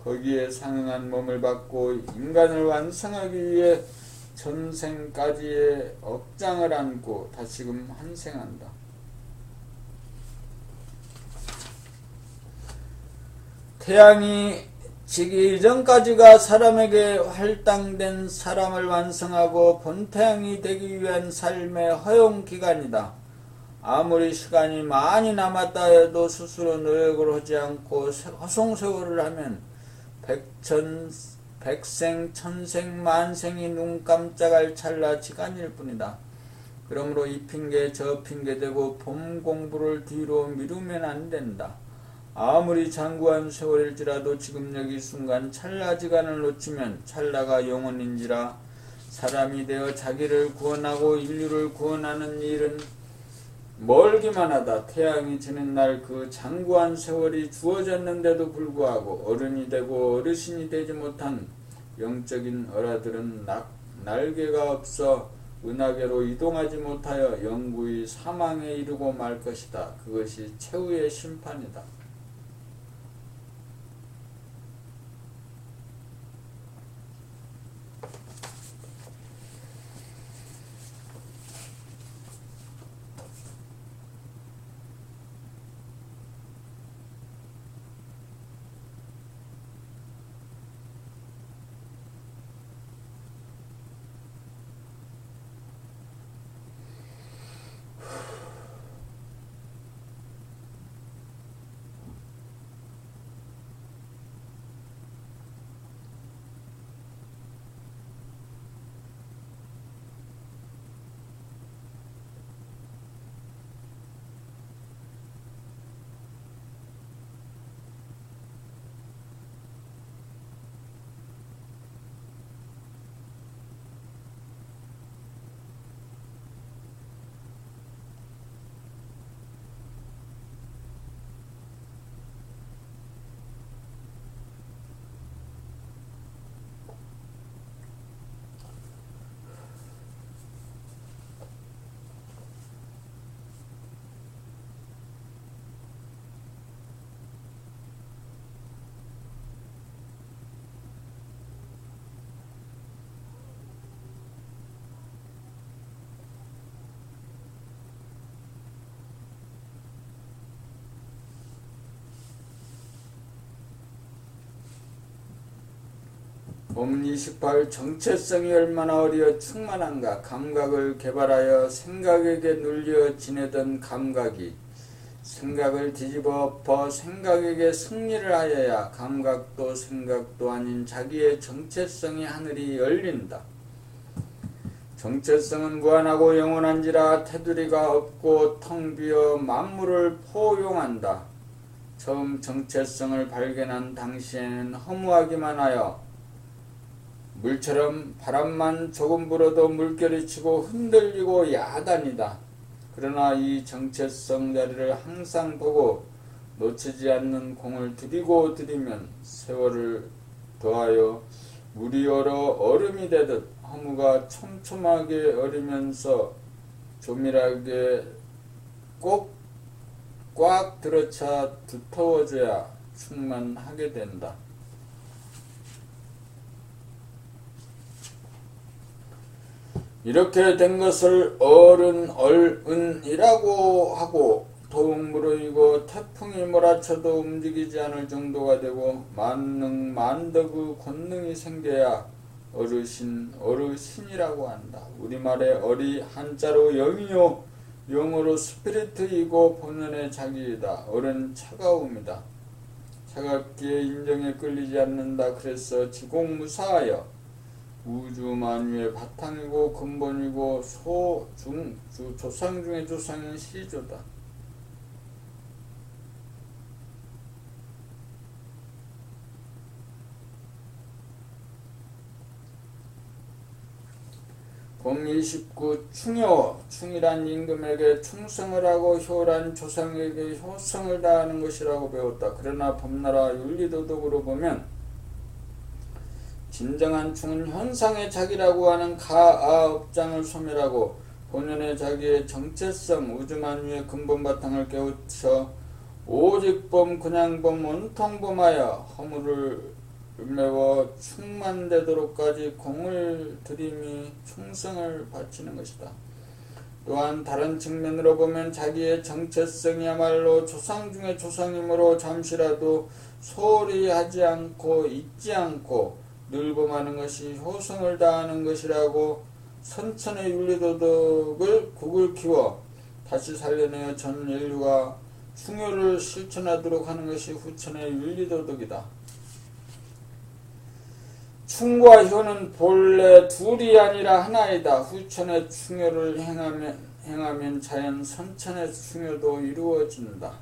S1: 거기에 상응한 몸을 받고 인간을 완성하기 위해 전생까지의 억장을 안고 다시금 환생한다. 태양이 지기 이전까지가 사람에게 할당된 사람을 완성하고 본태양이 되기 위한 삶의 허용기간이다. 아무리 시간이 많이 남았다 해도 스스로 노력을 하지 않고 허송세월을 하면 백생 천생 만생이 눈 깜짝할 찰나 지간일 뿐이다. 그러므로 이 핑계 저 핑계 대고 봄 공부를 뒤로 미루면 안 된다. 아무리 장구한 세월일지라도 지금 여기 순간 찰나지간을 놓치면 찰나가 영원인지라 사람이 되어 자기를 구원하고 인류를 구원하는 일은 멀기만 하다. 태양이 지는 날 그 장구한 세월이 주어졌는데도 불구하고 어른이 되고 어르신이 되지 못한 영적인 어라들은 날개가 없어 은하계로 이동하지 못하여 영구히 사망에 이르고 말 것이다. 그것이 최후의 심판이다. 봄 28 정체성이 얼마나 어려 충만한가. 감각을 개발하여 생각에게 눌려 지내던 감각이 생각을 뒤집어 엎어 생각에게 승리를 하여야 감각도 생각도 아닌 자기의 정체성의 하늘이 열린다. 정체성은 무한하고 영원한지라 테두리가 없고 텅 비어 만물을 포용한다. 처음 정체성을 발견한 당시에는 허무하기만 하여 물처럼 바람만 조금 불어도 물결이 치고 흔들리고 야단이다. 그러나 이 정체성 자리를 항상 보고 놓치지 않는 공을 들이고 들이면 세월을 더하여 물이 얼어 얼음이 되듯 허무가 촘촘하게 얼으면서 조밀하게 꼭 꽉 들어차 두터워져야 충만하게 된다. 이렇게 된 것을 얼은이라고 하고 더욱 무르익고 태풍이 몰아쳐도 움직이지 않을 정도가 되고 만능만덕의 권능이 생겨야 어르신이라고 한다. 우리말의 어리 한자로 영이요 영어로 스피리트이고 본연의 자기이다. 어른 차가움이다. 차갑기에 인정에 끌리지 않는다. 그래서 지공무사하여 우주만유의 바탕이고 근본이고 조상 중의 조상인 시조다. 봄 29 충효 충이란 임금에게 충성을 하고 효란 조상에게 효성을 다하는 것이라고 배웠다. 그러나 범나라 윤리도덕으로 보면 진정한 충은 현상의 자기라고 하는 가아업장을 소멸하고 본연의 자기의 정체성 우주만유의 근본 바탕을 깨우쳐 오직범 그냥범 온통범하여 허물을 메워 충만되도록까지 공을 들임이 충성을 바치는 것이다. 또한 다른 측면으로 보면 자기의 정체성이야말로 조상 중의 조상이므로 잠시라도 소홀히 하지 않고 잊지 않고 늘범하는 것이 효성을 다하는 것이라고 선천의 윤리도덕을 국을 키워 다시 살려내어 전 인류가 충효를 실천하도록 하는 것이 후천의 윤리도덕이다. 충과 효는 본래 둘이 아니라 하나이다. 후천의 충효를 행하면 자연 선천의 충효도 이루어진다.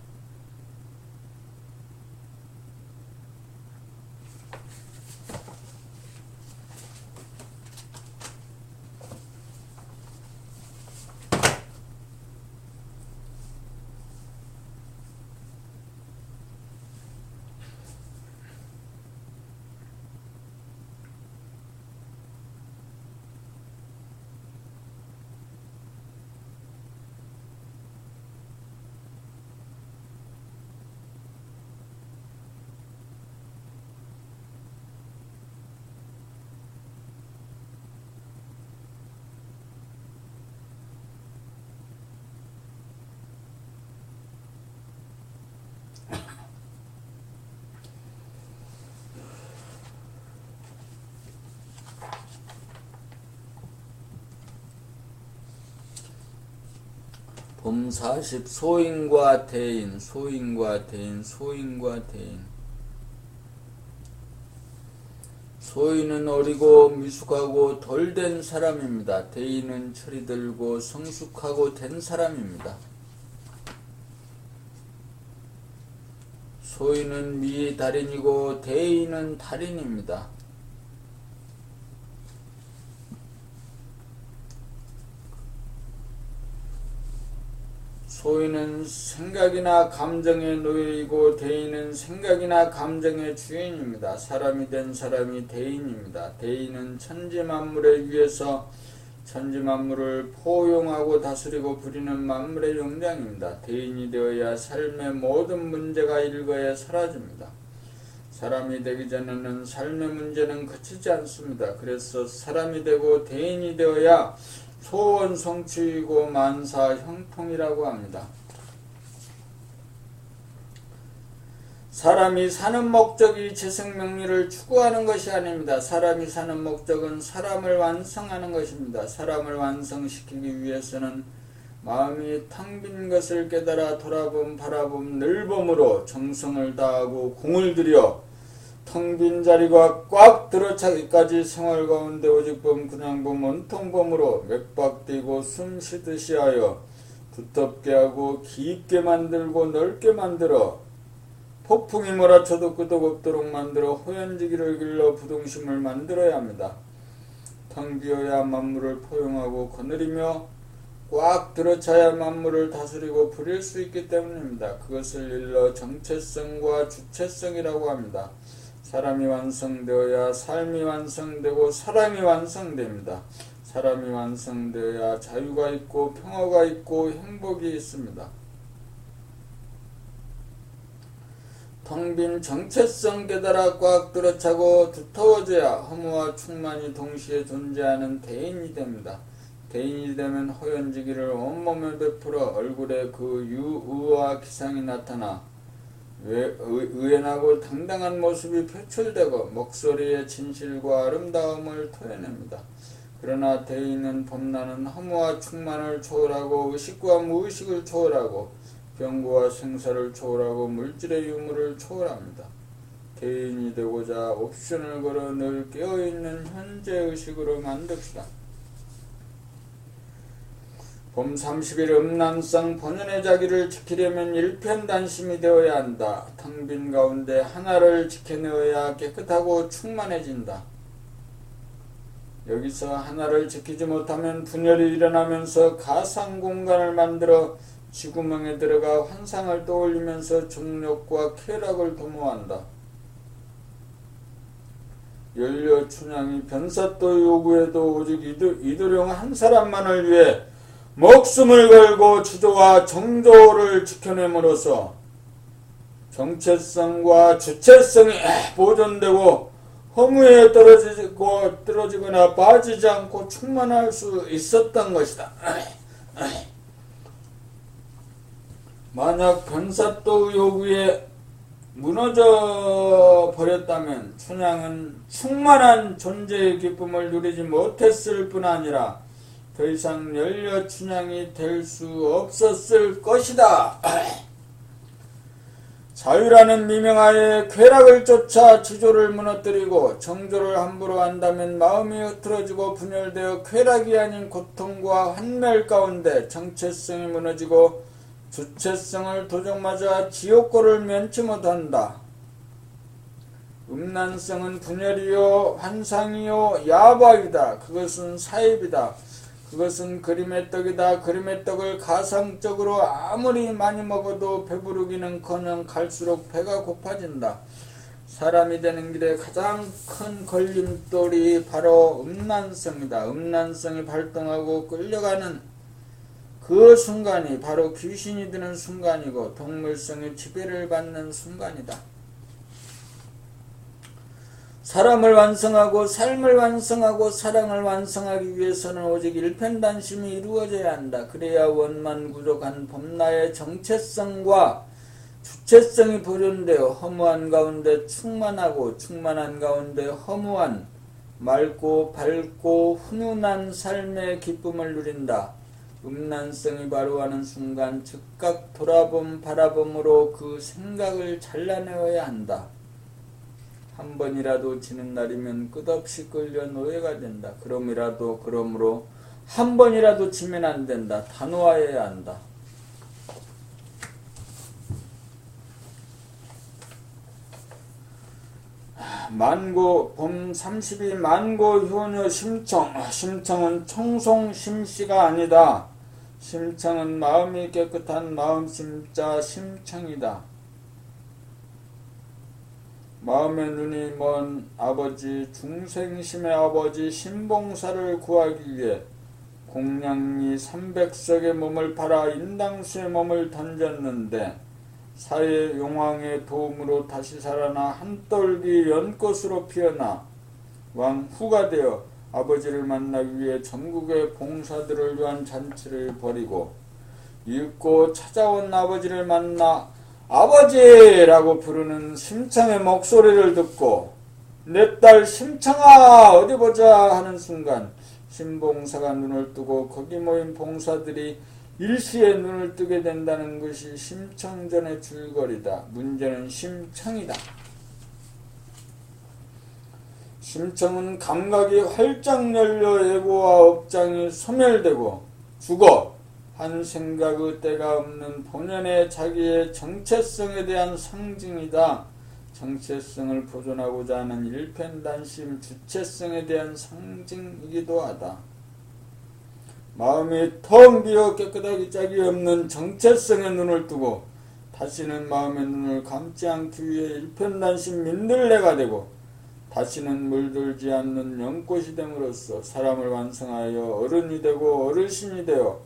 S1: 봄 40 소인과 대인 소인과 대인 소인과 대인 소인은 어리고 미숙하고 덜 된 사람입니다. 대인은 철이 들고 성숙하고 된 사람입니다. 소인은 미달인이고 대인은 달인입니다. 소인은 생각이나 감정의 노예이고 대인은 생각이나 감정의 주인입니다. 사람이 된 사람이 대인입니다. 대인은 천지만물에 위해서 천지만물을 포용하고 다스리고 부리는 만물의 용장입니다. 대인이 되어야 삶의 모든 문제가 일거에 사라집니다. 사람이 되기 전에는 삶의 문제는 그치지 않습니다. 그래서 사람이 되고 대인이 되어야 소원 성취이고 만사 형통이라고 합니다. 사람이 사는 목적이 재생명리를 추구하는 것이 아닙니다. 사람이 사는 목적은 사람을 완성하는 것입니다. 사람을 완성시키기 위해서는 마음이 텅 빈 것을 깨달아 돌아봄 바라봄 늘봄으로 정성을 다하고 공을 들여 텅 빈 자리가 꽉 들어차기까지 생활 가운데 오직봄 그냥봄 온통봄으로 맥박뛰고 숨쉬듯이 하여 두텁게 하고 깊게 만들고 넓게 만들어 폭풍이 몰아쳐도 끄덕없도록 만들어 호연지기를 길러 부동심을 만들어야 합니다. 텅 비어야 만물을 포용하고 거느리며 꽉 들어차야 만물을 다스리고 부릴 수 있기 때문입니다. 그것을 일러 정체성과 주체성이라고 합니다. 사람이 완성되어야 삶이 완성되고 사랑이 완성됩니다. 사람이 완성되어야 자유가 있고 평화가 있고 행복이 있습니다. 텅 빈 정체성 깨달아 꽉 들어차고 두터워져야 허무와 충만이 동시에 존재하는 대인이 됩니다. 대인이 되면 호연지기를 온몸에 베풀어 얼굴에 그 유의와 기상이 나타나 의연하고 당당한 모습이 표출되고 목소리의 진실과 아름다움을 토해냅니다. 그러나 대인은 범람은 허무와 충만을 초월하고 의식과 무의식을 초월하고 병고와 생사를 초월하고 물질의 유무를 초월합니다. 대인이 되고자 옵션을 걸어 늘 깨어있는 현재의식으로 만듭시다. 봄 30일 음란성 본연의 자기를 지키려면 일편단심이 되어야 한다. 텅 빈 가운데 하나를 지켜내어야 깨끗하고 충만해진다. 여기서 하나를 지키지 못하면 분열이 일어나면서 가상공간을 만들어 지구멍에 들어가 환상을 떠올리면서 정욕과 쾌락을 도모한다. 연료 춘향이 변사또 요구에도 오직 이도령 한 사람만을 위해 목숨을 걸고 주조와 정조를 지켜냄으로써 정체성과 주체성이 보존되고 허무에 떨어지거나 빠지지 않고 충만할 수 있었던 것이다. 만약 변사또 요구에 무너져 버렸다면 춘향은 충만한 존재의 기쁨을 누리지 못했을 뿐 아니라 더 이상 연려 춘향이 될 수 없었을 것이다. 자유라는 미명하에 쾌락을 쫓아 지조를 무너뜨리고 정조를 함부로 한다면 마음이 흐트러지고 분열되어 쾌락이 아닌 고통과 환멸 가운데 정체성이 무너지고 주체성을 도적맞아 지옥고를 면치 못한다. 음란성은 분열이요 환상이요 야박이다. 그것은 사입이다. 그것은 그림의 떡이다. 그림의 떡을 가상적으로 아무리 많이 먹어도 배부르기는커녕 갈수록 배가 고파진다. 사람이 되는 길에 가장 큰 걸림돌이 바로 음란성이다. 음란성이 발동하고 끌려가는 그 순간이 바로 귀신이 드는 순간이고 동물성의 지배를 받는 순간이다. 사람을 완성하고 삶을 완성하고 사랑을 완성하기 위해서는 오직 일편단심이 이루어져야 한다. 그래야 원만구족한 범나의 정체성과 주체성이 보존되어 허무한 가운데 충만하고 충만한 가운데 허무한 맑고 밝고 훈훈한 삶의 기쁨을 누린다. 음란성이 바로하는 순간 즉각 바라봄으로 그 생각을 잘라내어야 한다. 한 번이라도 지는 날이면 끝없이 끌려 노예가 된다. 그러므로 한 번이라도 지면 안 된다. 단호해야 한다. 만고 봄 30이 만고 효녀 심청. 심청은 청송 심씨가 아니다. 심청은 마음이 깨끗한 마음 심자 심청이다. 마음의 눈이 먼 아버지 중생심의 아버지 신봉사를 구하기 위해 공양리 300석의 몸을 팔아 인당수의 몸을 던졌는데 사회 용왕의 도움으로 다시 살아나 한떨기 연꽃으로 피어나 왕후가 되어 아버지를 만나기 위해 전국의 봉사들을 위한 잔치를 벌이고 읽고 찾아온 아버지를 만나 아버지라고 부르는 심청의 목소리를 듣고 내 딸 심청아 어디 보자 하는 순간 신봉사가 눈을 뜨고 거기 모인 봉사들이 일시에 눈을 뜨게 된다는 것이 심청전의 줄거리다. 문제는 심청이다. 심청은 감각이 활짝 열려 예고와 업장이 소멸되고 죽어 한 생각의 때가 없는 본연의 자기의 정체성에 대한 상징이다. 정체성을 보존하고자 하는 일편단심 주체성에 대한 상징이기도 하다. 마음이 텅 비어 깨끗하기 짝이 없는 정체성의 눈을 뜨고 다시는 마음의 눈을 감지 않기 위해 일편단심 민들레가 되고 다시는 물들지 않는 연꽃이 됨으로써 사람을 완성하여 어른이 되고 어르신이 되어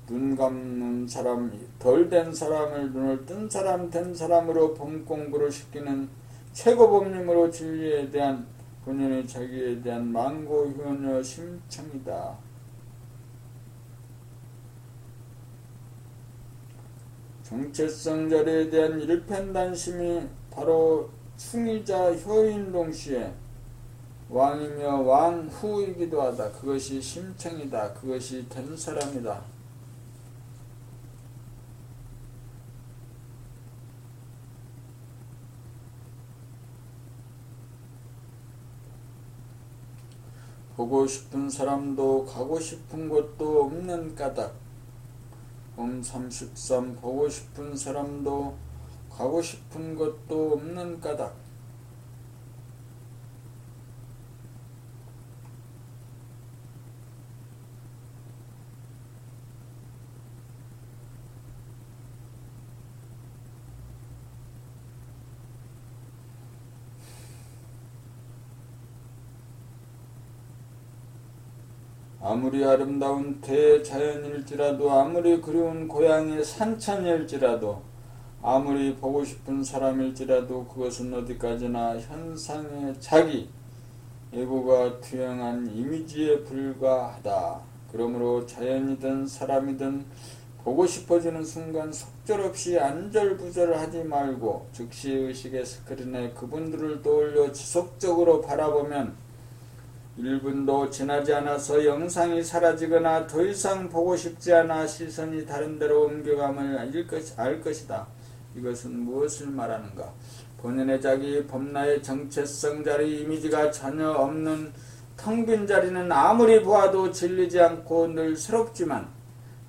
S1: 눈 감는 사람, 덜 된 사람을 눈을 뜬 사람, 된 사람으로 봄 공부를 시키는 최고법님으로 진리에 대한 본연의 자기에 대한 망고 효녀 심청이다. 정체성 자리에 대한 일편단심이 바로 충이자 효인 동시에 왕이며 왕후이기도 하다. 그것이 심청이다. 그것이 된 사람이다. 보고 싶은 사람도 가고 싶은 곳도 없는 까닭. 봄 33 보고 싶은 사람도 가고 싶은 곳도 없는 까닭. 아무리 아름다운 대자연일지라도 아무리 그리운 고향의 산천일지라도 아무리 보고 싶은 사람일지라도 그것은 어디까지나 현상의 자기 에고가 투영한 이미지에 불과하다. 그러므로 자연이든 사람이든 보고 싶어지는 순간 속절없이 안절부절하지 말고 즉시 의식의 스크린에 그분들을 떠올려 지속적으로 바라보면 1분도 지나지 않아서 영상이 사라지거나 더 이상 보고 싶지 않아 시선이 다른 데로 옮겨감을 알 것이다. 이것은 무엇을 말하는가? 본연의 자기 범나의 정체성 자리 이미지가 전혀 없는 텅 빈 자리는 아무리 보아도 질리지 않고 늘 새롭지만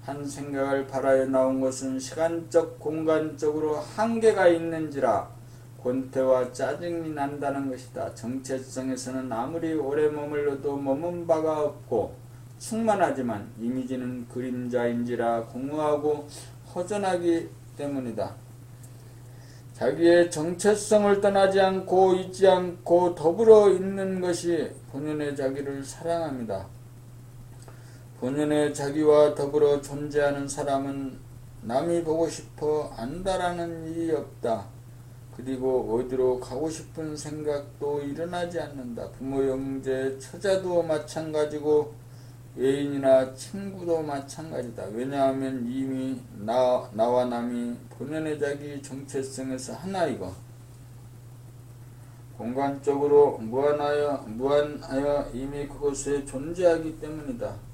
S1: 한 생각을 발하여 나온 것은 시간적 공간적으로 한계가 있는지라 권태와 짜증이 난다는 것이다. 정체성에서는 아무리 오래 머물러도 머문 바가 없고 충만하지만 이미지는 그림자인지라 공허하고 허전하기 때문이다. 자기의 정체성을 떠나지 않고 잊지 않고 더불어 있는 것이 본연의 자기를 사랑합니다. 본연의 자기와 더불어 존재하는 사람은 남이 보고 싶어 안다라는 일이 없다. 그리고 어디로 가고 싶은 생각도 일어나지 않는다. 부모, 형제, 처자도 마찬가지고 애인이나 친구도 마찬가지다. 왜냐하면 이미 나와 남이 본연의 자기 정체성에서 하나이고 공간적으로 무한하여 이미 그곳에 존재하기 때문이다.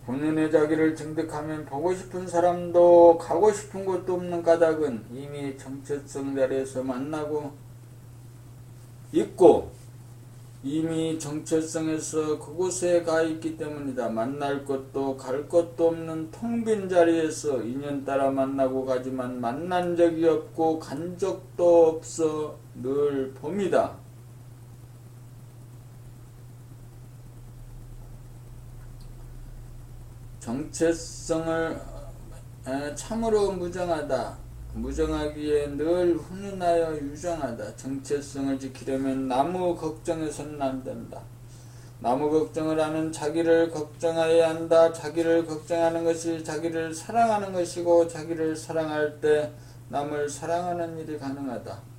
S1: 본연의 자기를 증득하면 보고 싶은 사람도 가고 싶은 곳도 없는 까닭은 이미 정체성 자리에서 만나고 있고 이미 정체성에서 그곳에 가 있기 때문이다. 만날 것도 갈 것도 없는 텅 빈 자리에서 인연 따라 만나고 가지만 만난 적이 없고 간 적도 없어 늘 봄이다. 정체성을 참으로 무정하다. 무정하기에 늘 훈훈하여 유정하다. 정체성을 지키려면 나무 걱정해서는 안 된다. 나무 걱정을 하는 자기를 걱정해야 한다. 자기를 걱정하는 것이 자기를 사랑하는 것이고 자기를 사랑할 때 남을 사랑하는 일이 가능하다.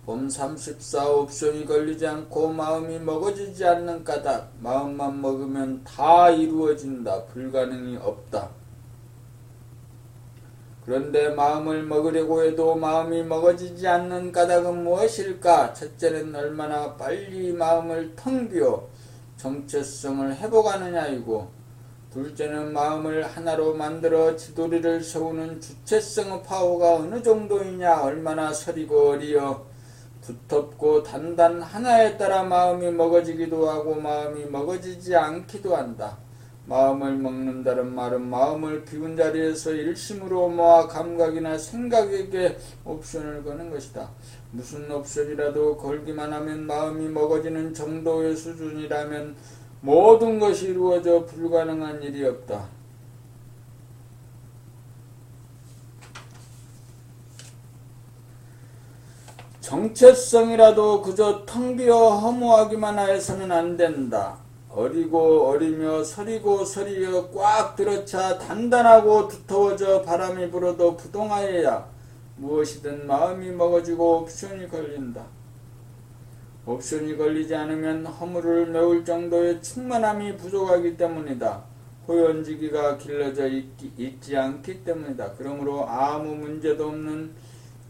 S1: 봄 34 옵션이 걸리지 않고 마음이 먹어지지 않는 까닭. 마음만 먹으면 다 이루어진다. 불가능이 없다. 그런데 마음을 먹으려고 해도 마음이 먹어지지 않는 까닭은 무엇일까? 첫째는 얼마나 빨리 마음을 텅 비워 정체성을 회복하느냐이고 둘째는 마음을 하나로 만들어 지도리를 세우는 주체성의 파워가 어느 정도이냐. 얼마나 서리고 어리어 두텁고 단단 하나에 따라 마음이 먹어지기도 하고 마음이 먹어지지 않기도 한다. 마음을 먹는다는 말은 마음을 비운 자리에서 일심으로 모아 감각이나 생각에게 옵션을 거는 것이다. 무슨 옵션이라도 걸기만 하면 마음이 먹어지는 정도의 수준이라면 모든 것이 이루어져 불가능한 일이 없다. 정체성이라도 그저 텅 비어 허무하기만 하여서는 안 된다. 어리고 어리며 서리고 서리어 꽉 들어차 단단하고 두터워져 바람이 불어도 부동하여야 무엇이든 마음이 먹어지고 옵션이 걸린다. 옵션이 걸리지 않으면 허물을 메울 정도의 충만함이 부족하기 때문이다. 호연지기가 길러져 있지 않기 때문이다. 그러므로 아무 문제도 없는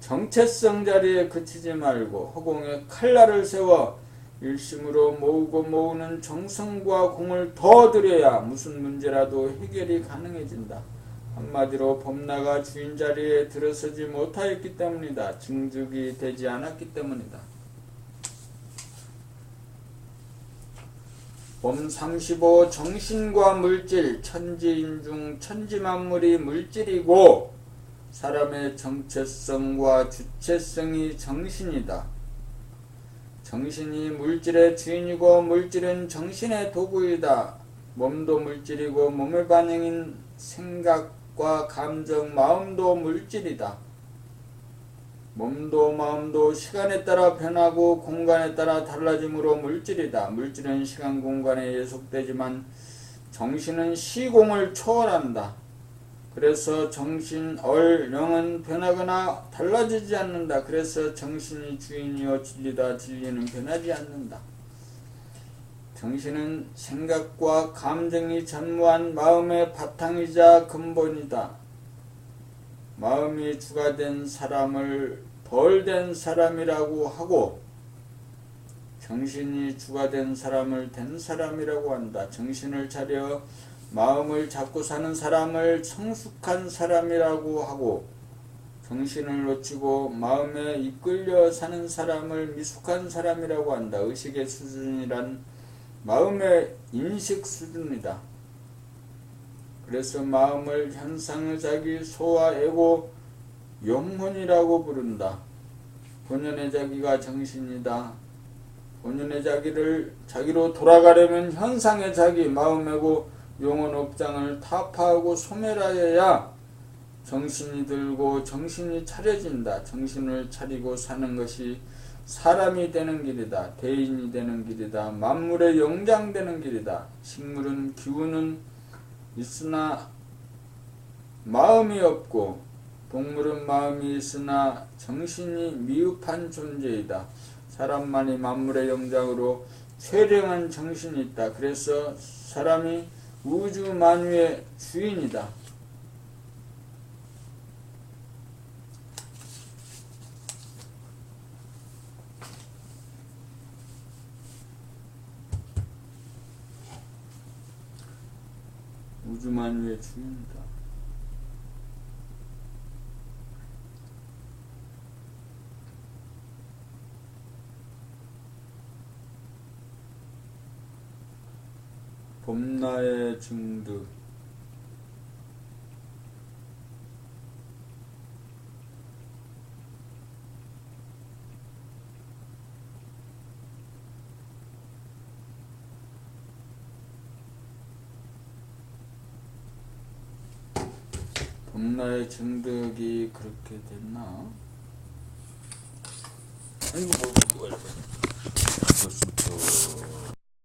S1: 정체성 자리에 그치지 말고 허공에 칼날을 세워 일심으로 모으고 모으는 정성과 공을 더 들여야 무슨 문제라도 해결이 가능해진다. 한마디로 범나가 주인 자리에 들어서지 못하였기 때문이다. 증득이 되지 않았기 때문이다. 범 35 정신과 물질 천지인중 천지만물이 물질이고 사람의 정체성과 주체성이 정신이다. 정신이 물질의 주인이고 물질은 정신의 도구이다. 몸도 물질이고 몸의 반응인 생각과 감정, 마음도 물질이다. 몸도 마음도 시간에 따라 변하고 공간에 따라 달라짐으로 물질이다. 물질은 시간 공간에 예속되지만 정신은 시공을 초월한다. 그래서 정신, 영은 변하거나 달라지지 않는다. 그래서 정신이 주인이요 진리다. 진리는 변하지 않는다. 정신은 생각과 감정이 전무한 마음의 바탕이자 근본이다. 마음이 주가 된 사람을 덜 된 사람이라고 하고 정신이 주가 된 사람을 된 사람이라고 한다. 정신을 차려 마음을 잡고 사는 사람을 성숙한 사람이라고 하고 정신을 놓치고 마음에 이끌려 사는 사람을 미숙한 사람이라고 한다. 의식의 수준이란 마음의 인식 수준이다. 그래서 마음을 현상의 자기, 소와 에고, 영혼이라고 부른다. 본연의 자기가 정신이다. 본연의 자기로 돌아가려면 현상의 자기, 마음에고 영혼 업장을 타파하고 소멸하여야 정신이 들고 정신이 차려진다. 정신을 차리고 사는 것이 사람이 되는 길이다. 대인이 되는 길이다. 만물의 영장 되는 길이다. 식물은 기운은 있으나 마음이 없고 동물은 마음이 있으나 정신이 미흡한 존재이다. 사람만이 만물의 영장으로 최령한 정신이 있다. 그래서 사람이 우주 만유의 주인이다. 우주 만유의 주인이다. 범나의 증득 범나의 증득이 그렇게 됐나? 아이고 뭐